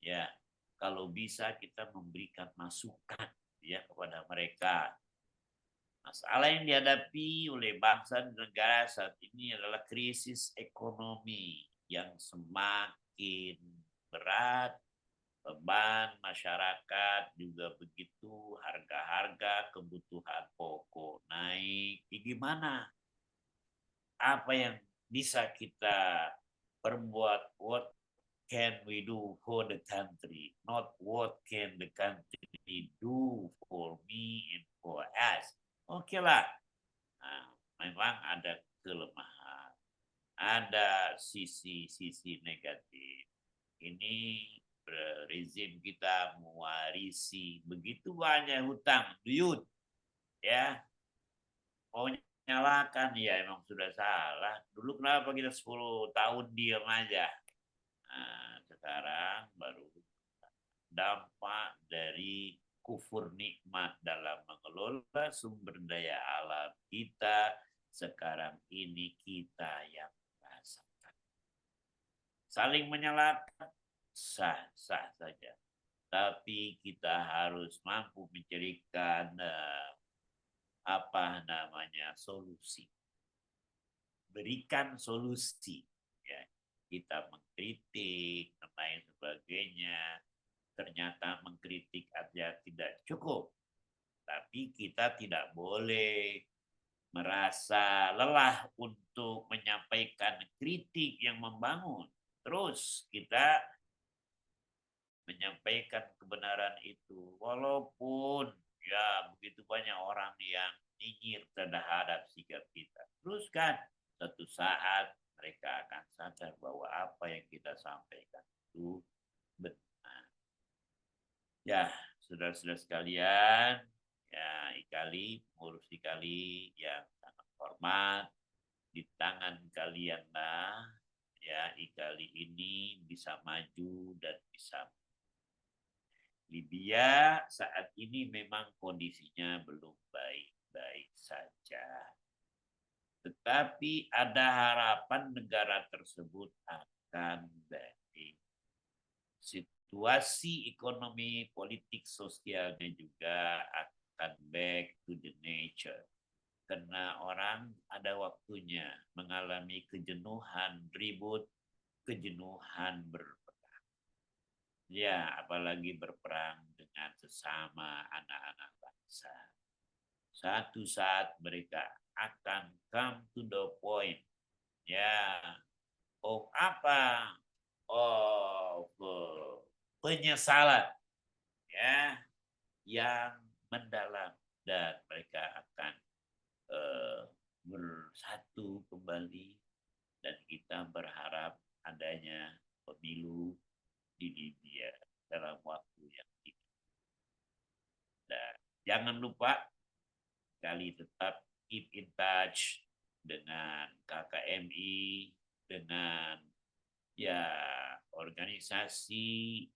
C: Ya, kalau bisa kita memberikan masukan ya kepada mereka. Masalah yang dihadapi oleh bangsa dan negara saat ini adalah krisis ekonomi yang semakin berat, beban masyarakat juga begitu, harga-harga kebutuhan pokok naik. Gimana? Apa yang bisa kita perbuat? What can we do for the country? Not what can the country do for me and for us. Oke lah, memang ada kelemahan, ada sisi-sisi negatif. Ini rezim kita mewarisi begitu banyak hutang, duyut, ya. Mau nyalakan, ya emang sudah salah. Dulu kenapa kita 10 tahun diam aja? Nah, sekarang baru dampak dari kufur nikmat dalam mengelola sumber daya alam kita sekarang ini kita yang merasakan. Saling menyalahkan sah-sah saja, tapi kita harus mampu mencarikan solusi. berikan solusi. Ya, kita mengkritik dan lain sebagainya. Ternyata mengkritik aja tidak cukup. Tapi kita tidak boleh merasa lelah untuk menyampaikan kritik yang membangun. Terus kita menyampaikan kebenaran itu. Walaupun ya begitu banyak orang yang nyinyir terhadap sikap kita. Terus kan suatu saat mereka akan sadar bahwa apa yang kita sampaikan itu benar. Ya, saudara-saudara sekalian, ya IKALI, pengurus IKALI yang sangat hormat, di tangan kalianlah ya IKALI ini bisa maju dan bisa. Libya saat ini memang kondisinya belum baik-baik saja. Tetapi ada harapan negara tersebut akan baik. Situasi ekonomi, politik, sosialnya juga akan back to the nature. Karena orang ada waktunya mengalami kejenuhan ribut, kejenuhan berperang. Ya, apalagi berperang dengan sesama anak-anak bangsa. Satu saat mereka akan come to the point. Ya, apa? Penyesalan. Ya, yang mendalam. Dan mereka akan bersatu kembali. Dan kita berharap adanya pemilu di Libya dalam waktu yang tidak. Dan jangan lupa kali tetap keep in touch dengan KKMI, dengan ya organisasi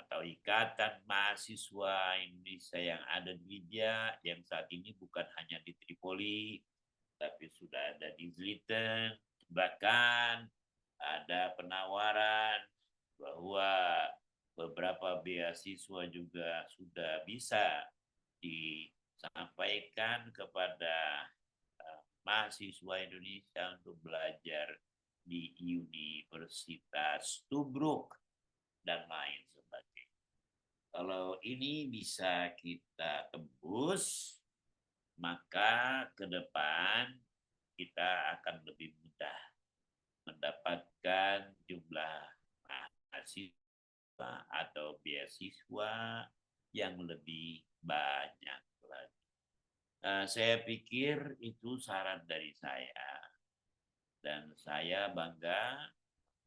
C: atau ikatan mahasiswa Indonesia yang ada di Libya, yang saat ini bukan hanya di Tripoli, tapi sudah ada di Zliten, bahkan ada penawaran bahwa beberapa beasiswa juga sudah bisa disampaikan kepada mahasiswa Indonesia untuk belajar di Universitas Tobruk dan lain sebagainya. Kalau ini bisa kita tembus, maka ke depan kita akan lebih mudah mendapatkan jumlah mahasiswa atau beasiswa yang lebih banyak lagi. Saya pikir itu saran dari saya. Dan saya bangga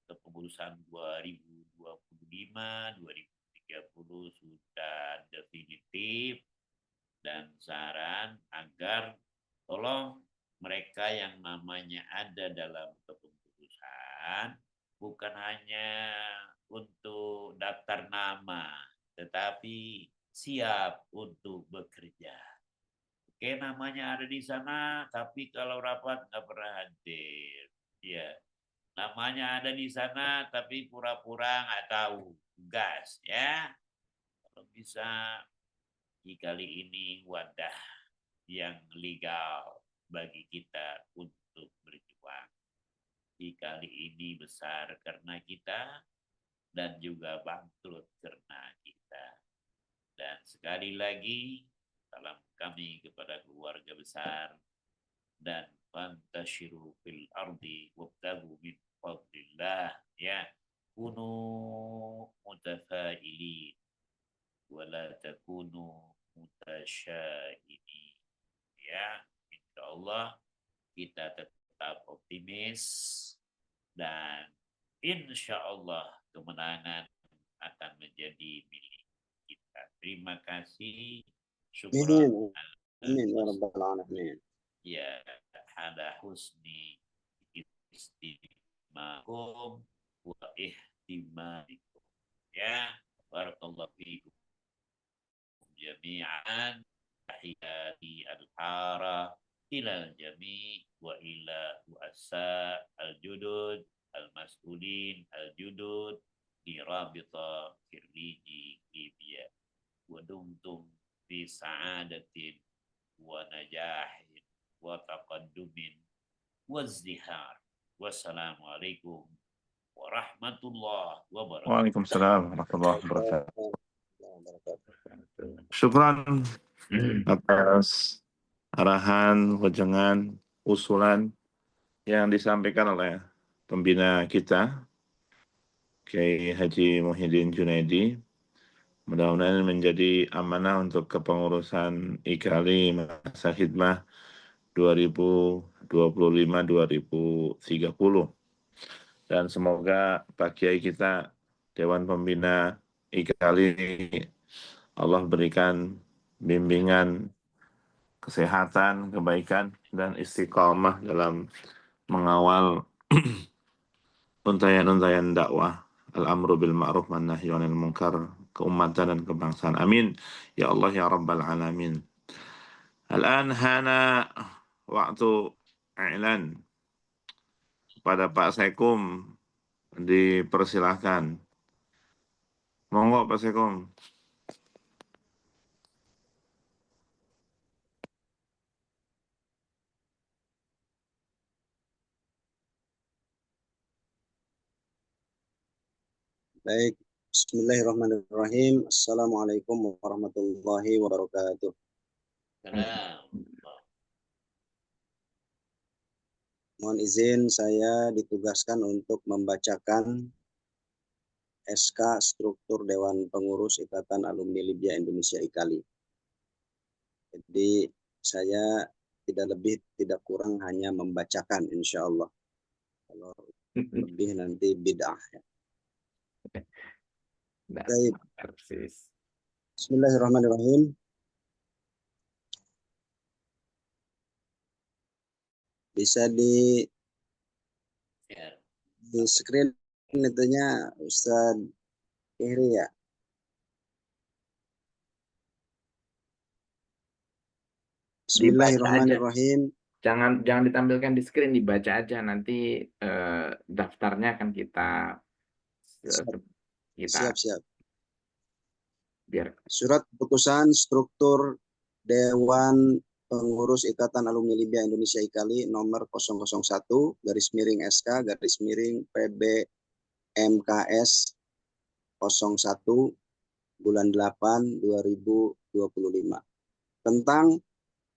C: kepengurusan 2025-2030 sudah definitif. Dan saran agar tolong mereka yang namanya ada dalam kepengurusan bukan hanya untuk daftar nama, tetapi siap untuk bekerja. Oke, namanya ada di sana, tapi kalau rapat nggak pernah hadir. Ya, namanya ada di sana, tapi pura-pura nggak tahu tugas. Ya, kalau bisa kali ini wadah yang legal bagi kita untuk berjuang. Kali ini besar karena kita dan juga bangkrut karena kita. Dan sekali lagi salam kami kepada keluarga besar dan fantashiru fil ardi wabtagu min fadlillah ya kunu mutafailin wala takunu mutasyaini ya insyaallah kita tetap optimis dan insyaallah kemenangan akan menjadi milik kita. Terima kasih. Syukran.
D: Amin ya rabbal alamin.
C: Ya, ada husni istimakum wa ihtimamikum. Ya, barakallahu fiikum jami'an. Tahiyati al-hara ila al-jami' wa ila uasa al-judud al-mas'ulin al-judud di rabita kirliji Libya. Wa dumtum fi sa'adatin wa najahin wa taqaddumin wazdihar. Wassalamualaikum warahmatullahi wabarakatuh.
A: Waalaikumsalam warahmatullahi wabarakatuh. Syukran atas arahan, wejangan, usulan yang disampaikan oleh pembina kita, Kiai Haji Muhyiddin Junaidi. Mudah-mudahan menjadi amanah untuk kepengurusan IKALI masa khidmah 2025-2030. Dan semoga Pak Kiai kita, Dewan Pembina IKALI, Allah berikan bimbingan, kesehatan, kebaikan, dan istiqamah dalam mengawal untayan-untayan dakwah al-amru bil ma'ruf wan nahyi 'anil munkar, keumatan dan kebangsaan. Amin ya Allah ya rabbal alamin. Al-an hana waktu i'lan. Pada Pak Sekum dipersilahkan. Monggo Pak Sekum.
D: Baik, bismillahirrahmanirrahim. Assalamualaikum warahmatullahi wabarakatuh.
C: Salam.
D: Mohon izin saya ditugaskan untuk membacakan SK struktur Dewan Pengurus Ikatan Alumni Libya Indonesia IKALI. Jadi saya tidak lebih tidak kurang hanya membacakan, insya Allah. Kalau lebih nanti bid'ah. Ya. Baik. Bismillahirrahmanirrahim. Bisa di screen itunya Ustaz Kiri ya. Bismillahirrahmanirrahim.
B: Jangan ditampilkan di screen, dibaca aja, nanti daftarnya akan kita
D: Siap.
B: Biar
D: Surat keputusan struktur Dewan Pengurus Ikatan Alumni Libya Indonesia IKALI nomor 001/PB/MKS 01 bulan 8 2025 tentang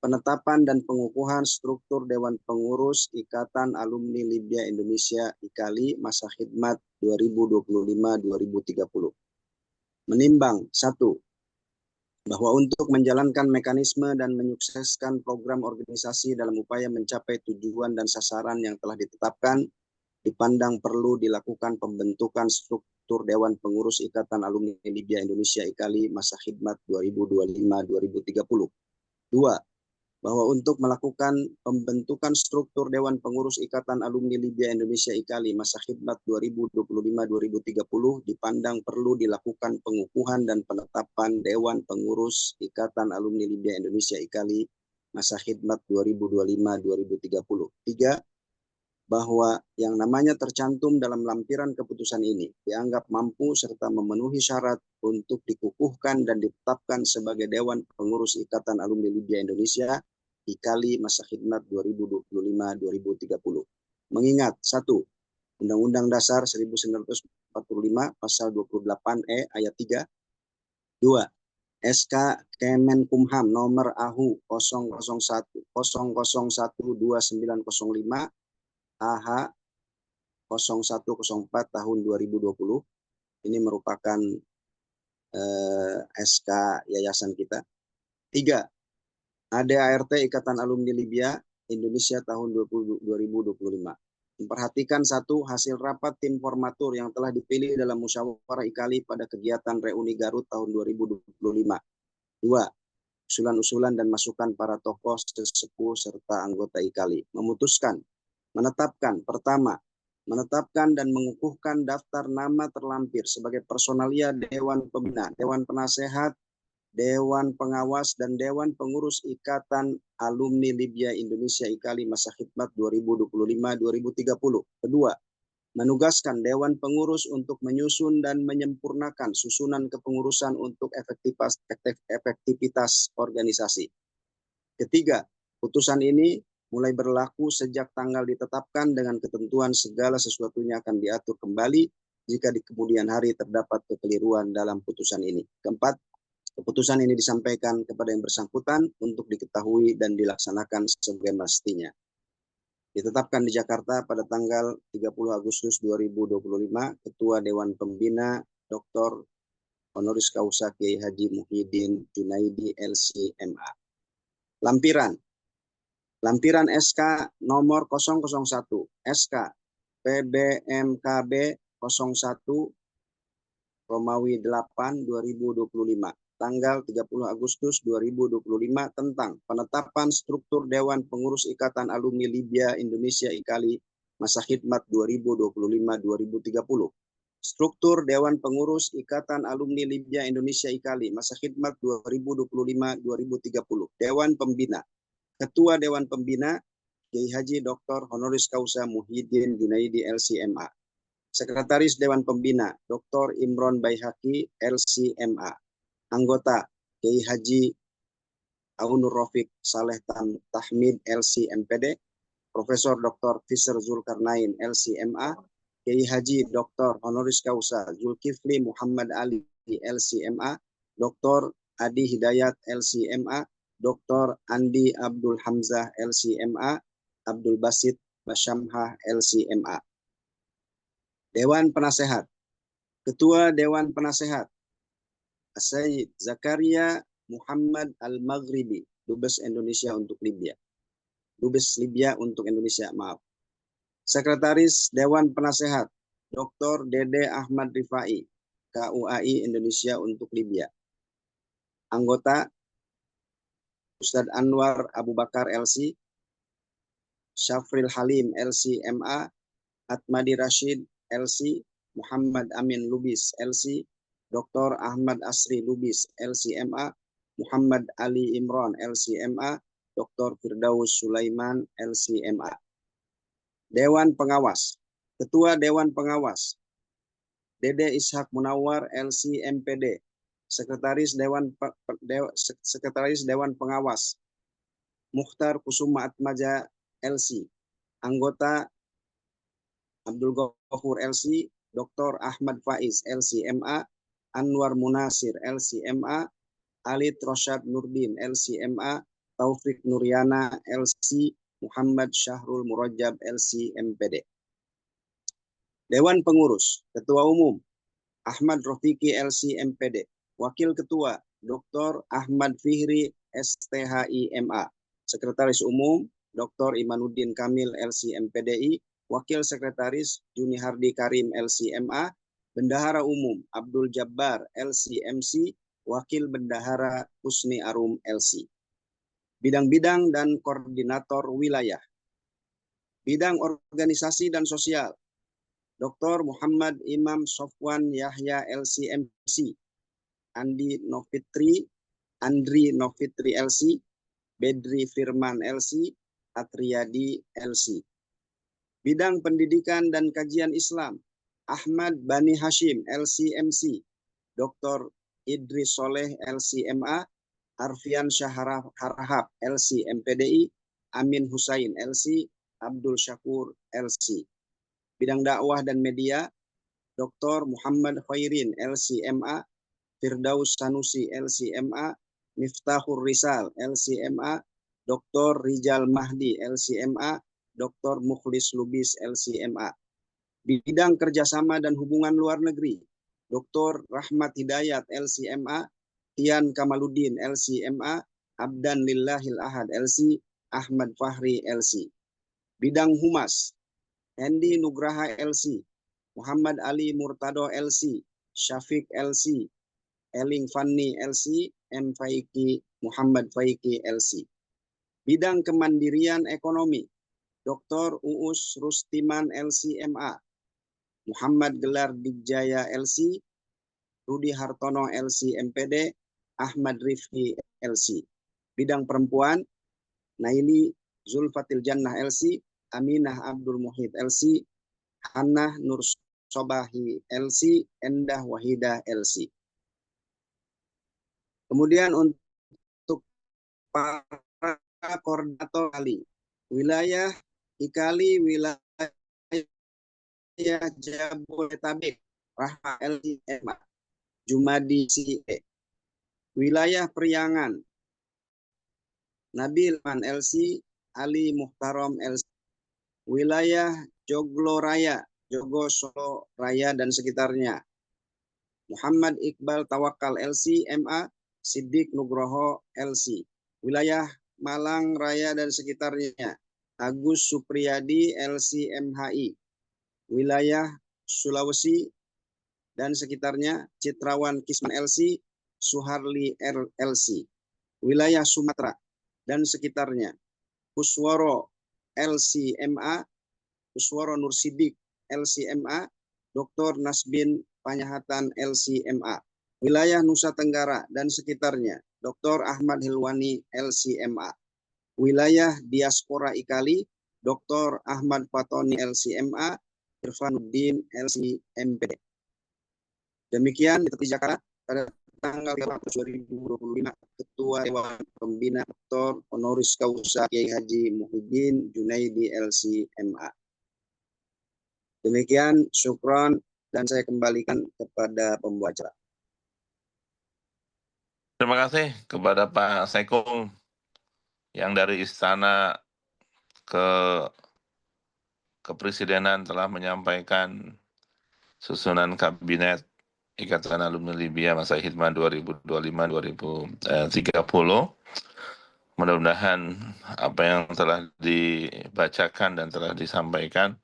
D: penetapan dan pengukuhan struktur Dewan Pengurus Ikatan Alumni Libya Indonesia IKALI masa khidmat 2025-2030. Menimbang 1. Bahwa untuk menjalankan mekanisme dan menyukseskan program organisasi dalam upaya mencapai tujuan dan sasaran yang telah ditetapkan, dipandang perlu dilakukan pembentukan struktur Dewan Pengurus Ikatan Alumni Libya Indonesia IKALI masa khidmat 2025-2030. 2. Bahwa untuk melakukan pembentukan struktur Dewan Pengurus Ikatan Alumni Libya Indonesia IKALI masa khidmat 2025-2030 dipandang perlu dilakukan pengukuhan dan penetapan Dewan Pengurus Ikatan Alumni Libya Indonesia IKALI masa khidmat 2025-2030. 3. Bahwa yang namanya tercantum dalam lampiran keputusan ini dianggap mampu serta memenuhi syarat untuk dikukuhkan dan ditetapkan sebagai Dewan Pengurus Ikatan Alumni Libya Indonesia IKALI masa khidmat 2025-2030. Mengingat 1. Undang-Undang Dasar 1945 Pasal 28E ayat 3. 2. SK Kemenkumham nomor AHU 001-2905 AH 0104 tahun 2020. Ini merupakan SK yayasan kita. 3. ADART Ikatan Alumni Libya Indonesia tahun 2025. Memperhatikan 1. Hasil rapat tim formatur yang telah dipilih dalam musyawarah IKALI pada kegiatan Reuni Garut tahun 2025. 2. Usulan-usulan dan masukan para tokoh sesepuh serta anggota IKALI. Memutuskan menetapkan, pertama, menetapkan dan mengukuhkan daftar nama terlampir sebagai personalia Dewan Pembina, Dewan Penasehat, Dewan Pengawas, dan Dewan Pengurus Ikatan Alumni Libya Indonesia IKALI masa khidmat 2025-2030. Kedua, menugaskan Dewan Pengurus untuk menyusun dan menyempurnakan susunan kepengurusan untuk efektivitas organisasi. Ketiga, putusan ini mulai berlaku sejak tanggal ditetapkan dengan ketentuan segala sesuatunya akan diatur kembali jika di kemudian hari terdapat kekeliruan dalam putusan ini. Keempat, keputusan ini disampaikan kepada yang bersangkutan untuk diketahui dan dilaksanakan semestinya. Ditetapkan di Jakarta pada tanggal 30 Agustus 2025, Ketua Dewan Pembina Dr. Honoris Causa Kiai Haji Muhyiddin Junaidi LC.MA. Lampiran SK nomor 001 SK PBMKB 01 Romawi 8 2025 tanggal 30 Agustus 2025 tentang penetapan struktur Dewan Pengurus Ikatan Alumni Libya Indonesia IKALI masa khidmat 2025-2030. Struktur Dewan Pengurus Ikatan Alumni Libya Indonesia IKALI masa khidmat 2025-2030. Dewan Pembina. Ketua Dewan Pembina Kiai Haji Dr. Honoris Causa Muhyiddin Junaidi LC.MA. Sekretaris Dewan Pembina Dr. Imron Baihaqi LC.MA. Anggota Kiai Haji Aunur Rafiq Saleh Tahmid LC.MPD, Profesor Dr. Fisher Zulkarnain LC.MA, Kiai Haji Dr. Honoris Causa Zulkifli Muhammad Ali LC.MA, Dr. Adi Hidayat LC.MA, Dr. Andi Abdul Hamzah LC.MA, Abdul Basit Basyamhah LC.MA. Dewan Penasehat. Ketua Dewan Penasehat Sayyid Zakaria Muhammad Al-Maghribi, Dubes Indonesia untuk Libya. Dubes Libya untuk Indonesia, maaf. Sekretaris Dewan Penasehat Dr. Dede Ahmad Rifai, KUAI Indonesia untuk Libya. Anggota Ustadz Anwar Abu Bakar LC, Syafril Halim LC.MA, Atmadi Rashid LC, Muhammad Amin Lubis LC, Dr. Ahmad Asri Lubis LC.MA, Muhammad Ali Imron LC.MA, Dr. Firdaus Sulaiman LC.MA. Dewan Pengawas. Ketua Dewan Pengawas Dede Ishak Munawar LC.MPD. Sekretaris Dewan Pengawas Mukhtar Kusuma Atmaja LC. Anggota Abdul Ghafur LC, Dr. Ahmad Faiz LC.MA, Anwar Munasir LC.MA, Alit Rosyad Nurdin LC.MA, Taufik Nuryana LC, Muhammad Syahrul Murajab LC.MPD. Dewan Pengurus. Ketua Umum Ahmad Rofiki LC.MPD. Wakil Ketua Dr. Ahmad Fihri STHI.MA. Sekretaris Umum Dr. Imanuddin Kamil LC.MPDI. Wakil Sekretaris Juni Hardi Karim LC.MA. Bendahara Umum Abdul Jabbar LC.MC, Wakil Bendahara Husni Arum LC. Bidang-bidang dan koordinator wilayah. Bidang organisasi dan sosial, Dr. Muhammad Imam Sofwan Yahya LC.MC, Andri Novitri LC, Bedri Firman LC, Atriyadi LC. Bidang pendidikan dan kajian Islam, Ahmad Bani Hashim LC.MC, Dr. Idris Soleh LC.MA, Arfian Syaharahab LC.MPDI, Amin Husain LC, Abdul Syakur LC. Bidang dakwah dan media, Dr. Muhammad Khairin LC.MA, Firdaus Sanusi LC.MA, Miftahur Risal LC.MA, Dr. Rijal Mahdi LC.MA, Dr. Mukhlis Lubis LC.MA. Bidang kerjasama dan hubungan luar negeri, Dr. Rahmat Hidayat LC.MA, Tian Kamaluddin LC.MA, Abdan Lillahil Ahad LC, Ahmad Fahri LC. Bidang Humas, Hendi Nugraha LC, Muhammad Ali Murtado LC, Syafiq LC, Eling Fanni LC, M. Faiki Muhammad Faiki LC. Bidang Kemandirian Ekonomi, Dr. Uus Rustiman LC.MA, Muhammad Gelar Dijaya LC, Rudi Hartono LC.MPD, Ahmad Rifki LC. Bidang perempuan, Naili Zulfatil Jannah LC, Aminah Abdul Muhid LC, Hannah Nur Sobahi LC, Endah Wahidah LC. Kemudian untuk para koordinator kali, wilayah IKALI, wilayah Jabodetabek, Rahma LCMA, Jumadi CE, wilayah Priangan, Nabil Man LC, Ali Muhtarom LC, wilayah Joglo Raya, Jogo Solo Raya dan sekitarnya, Muhammad Iqbal Tawakal LC MA, Siddiq Nugroho LC, wilayah Malang Raya dan sekitarnya, Agus Supriyadi LC MHI, wilayah Sulawesi dan sekitarnya, Citrawan Kisman LC, Suharli LC, wilayah Sumatera dan sekitarnya, Kusworo LCMA, Kusworo Nursidik LCMA, Dr. Nasbin Panyahatan LCMA, wilayah Nusa Tenggara dan sekitarnya, Dr. Ahmad Hilwani LCMA, wilayah Diaspora IKALI, Dr. Ahmad Fatoni LCMA, Irfanuddin LCMPD. Demikian di Jakarta pada tanggal 3 Agustus 2025, Ketua Dewan Pembina Dr. Honoris Causa Kiai Haji Muhyiddin Junaidi LCMA. Demikian, syukron, dan saya kembalikan kepada pembawa acara.
A: Terima kasih kepada Pak Sekung yang dari Istana Kepresidenan telah menyampaikan susunan Kabinet Ikatan Alumni Libya Masa Khidmat 2025-2030. Mudah-mudahan apa yang telah dibacakan dan telah disampaikan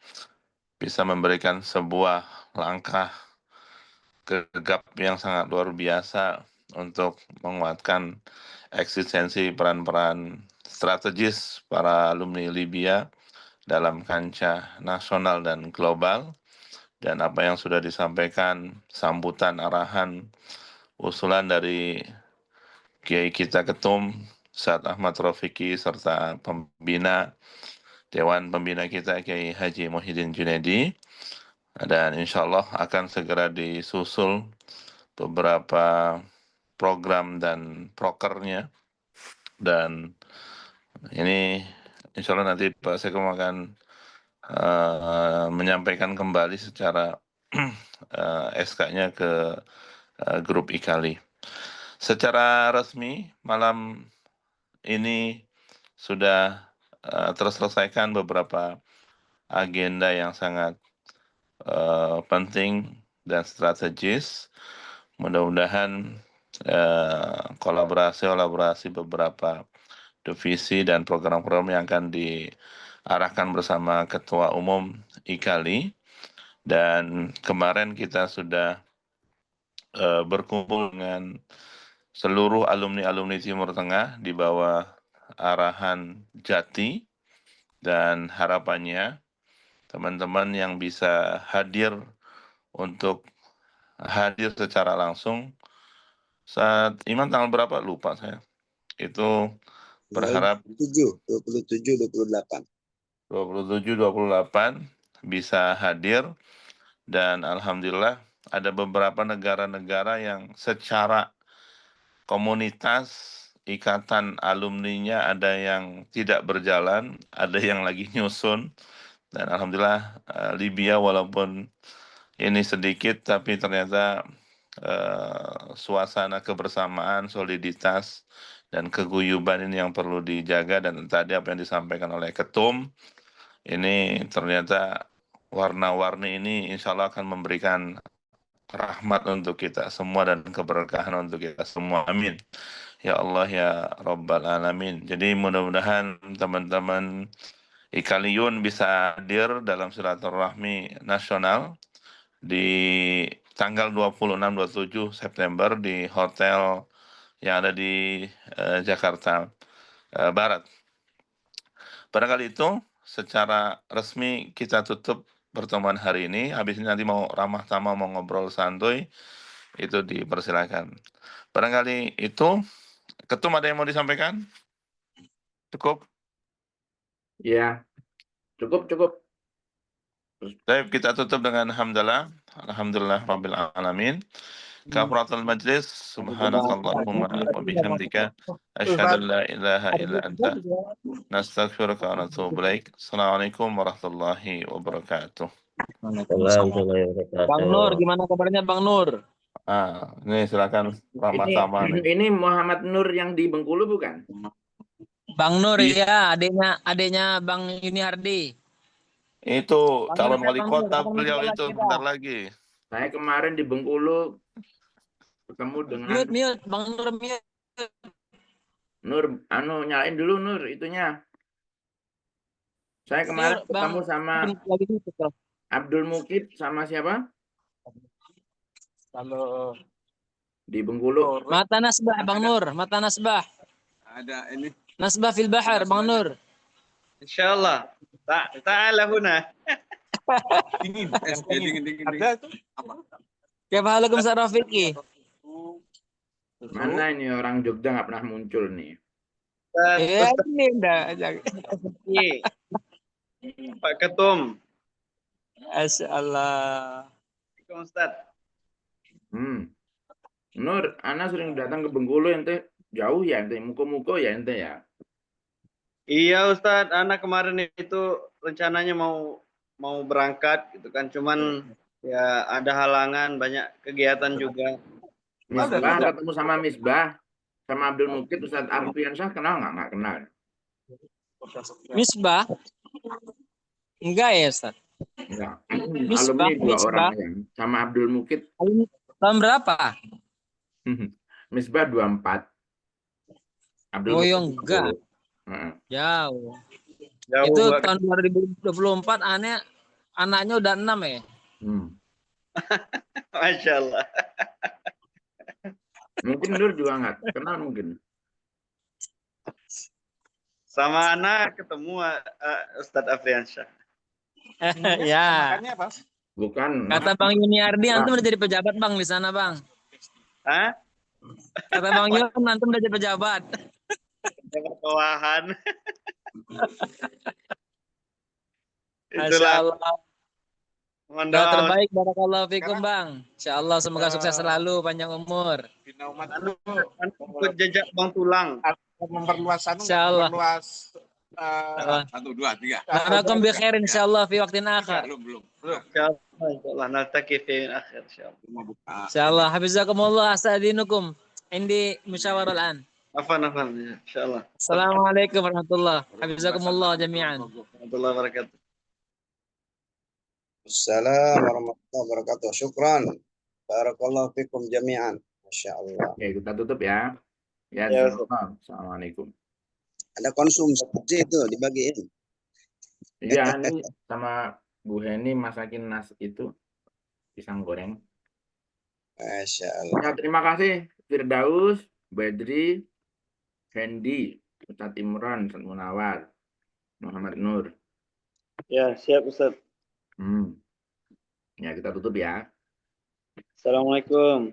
A: bisa memberikan sebuah langkah gegap yang sangat luar biasa untuk menguatkan eksistensi peran-peran strategis para alumni Libya dalam kancah nasional dan global. Dan apa yang sudah disampaikan, sambutan, arahan, usulan dari Kiai kita Ketum, Ustadz Ahmad Rafiqi, serta pembina, Dewan Pembina kita, Kiai Haji Muhyiddin Junaidi. Dan insya Allah akan segera disusul beberapa program dan prokernya. Dan ini insya Allah nanti Pak Sekum akan menyampaikan kembali secara SK-nya ke grup IKALI. Secara resmi malam ini sudah terselesaikan beberapa agenda yang sangat penting dan strategis. Mudah-mudahan kolaborasi beberapa divisi dan program-program yang akan diarahkan bersama Ketua Umum IKALI. Dan kemarin kita sudah berkumpul dengan seluruh alumni-alumni Timur Tengah di bawah arahan Jati, dan harapannya teman-teman yang bisa hadir untuk hadir secara langsung saat Iman tanggal berapa lupa saya. Itu berharap
D: 27-28
A: bisa hadir. Dan alhamdulillah ada beberapa negara-negara yang secara komunitas ikatan alumninya ada yang tidak berjalan, ada yang lagi nyusun. Dan alhamdulillah Libya walaupun ini sedikit tapi ternyata suasana kebersamaan, soliditas, dan keguyuban ini yang perlu dijaga. Dan tadi apa yang disampaikan oleh Ketum, ini ternyata warna-warni ini insya Allah akan memberikan rahmat untuk kita semua dan keberkahan untuk kita semua. Amin. Ya Allah ya Rabbal Alamin. Jadi mudah-mudahan teman-teman IKALIYUN bisa hadir dalam silaturahmi nasional di tanggal 26-27 September di hotel yang ada di Jakarta Barat. Barangkali itu secara resmi kita tutup pertemuan hari ini. Habis ini nanti mau ramah tamah, mau ngobrol santuy, itu dipersilakan. Barangkali itu, Ketum ada yang mau disampaikan? Cukup?
B: Ya, cukup.
A: Baik, kita tutup dengan alhamdulillah Rabbil Alamin. Kafaratul majlis, subhanakallahumma wa bihamdika, asyhadu an la ilaha illa anta, nastaghfiruka wa natubu ilaik. Assalamualaikum warahmatullahi wabarakatuh.
G: Warahmatullahi
F: Bang Nur,
G: wabarakatuh.
F: gimana kabarnya Bang Nur?
A: Ini silakan sama-sama nih.
B: Ini Muhammad Nur yang di Bengkulu bukan?
F: Bang Nur
A: Iya.
F: ya, adiknya Bang Yuniardi.
A: Itu calon wali
F: Bang Nur,
A: kota
F: kapan
A: beliau
F: berjalan
A: itu
F: kita?
A: bentar lagi.
B: Saya kemarin di Bengkulu ketemu dengan
F: Mute, Bang Nur mute.
B: Nur, nyalain dulu Nur itunya. Saya kemarin
F: Nur, Bang,
B: ketemu sama
F: lagi mute tuh.
B: Abdul Mukib sama siapa?
F: Halo.
B: Di Bengkulu.
F: Mata Nasbah, Bang Nur, Mata Nasbah.
H: Ada ini.
F: Nasbah fil bahar, Bang Nur.
G: Insyaallah. Ta'ala huna.
H: Dingin. Dingin. Ada tuh.
F: Kaifa halakum Sarafiki?
B: Mana ini orang Jogja nggak pernah muncul nih.
F: Ya, ini udah.
G: Pak Ketum.
F: Masyaallah.
G: Ustaz.
B: Nur, Ana sering datang ke Bengkulu ente jauh ya ente, muko-muko ya ente ya.
G: Iya Ustaz, anak kemarin itu rencananya mau berangkat gitu kan, cuman ya ada halangan, banyak kegiatan juga.
B: Misbah ketemu sama Misbah, sama Abdul Mukib, Ustaz Arfiansyah kenal nggak? Nggak kenal.
F: Misbah? Enggak ya, Ustaz?
B: Enggak.
F: Misbah,
B: Alumni dua
F: Misbah.
B: orang ya. Sama Abdul Mukib.
F: Tahun berapa?
B: Misbah 24. Abdul
F: Oh,
B: Mukib
F: enggak.
B: 40.
F: Jauh.
G: Jauh
F: Itu
G: banget.
F: tahun 2024 anaknya udah 6 ya?
G: Masya Allah.
B: Mungkin Nur juga nggak kenal mungkin.
G: Sama anak ketemu Ustadz Afriansyah.
F: Ya.
H: Makannya apa?
B: Bukan.
F: Kata Bang Yuniardi, antum udah jadi pejabat Bang di sana Bang.
G: Hah?
F: Kata Bang Yun, antum udah jadi pejabat.
G: Kewahan.
F: Masya
G: Itulah.
F: Allah.
G: Mohon
F: Doa
G: doa.
F: terbaik, barakallahu fikum Bang. Insya Allah semoga sukses selalu, panjang umur.
H: Bina umat
G: Anu ikut jejak Bang Tulang.
H: memperluas
F: Insyaallah.
H: memperluas
F: Allah.
H: 1, 2, 3.
F: Narakum bi khair insyaallah fi waqtin akhar.
H: Belum.
G: Insyaallah naltaqi fi akhir insyaallah.
F: Insyaallah hafizakumullah asadinukum indi musyawarah al-an.
G: Afan insyaallah.
F: Assalamualaikum warahmatullahi hafizakumullah jami'an.
G: Warahmatullahi wabarakatuh.
D: Assalamualaikum warahmatullahi wabarakatuh. Syukran. Barakallahu fikum jami'an. Masya Allah.
B: Oke, kita tutup ya. Ya,
G: Ya,
B: Assalamualaikum.
D: Ada konsumsi itu dibagiin.
B: Iya, ini sama Bu Heni masakin nas itu pisang goreng.
D: Masya Allah.
B: Ya, terima kasih Firdaus, Badri, Hendy, Ustadz Imran, Ustadz Munawar, Muhammad Nur.
G: Ya, siap Ustaz.
B: Ya, kita tutup ya.
G: Assalamualaikum.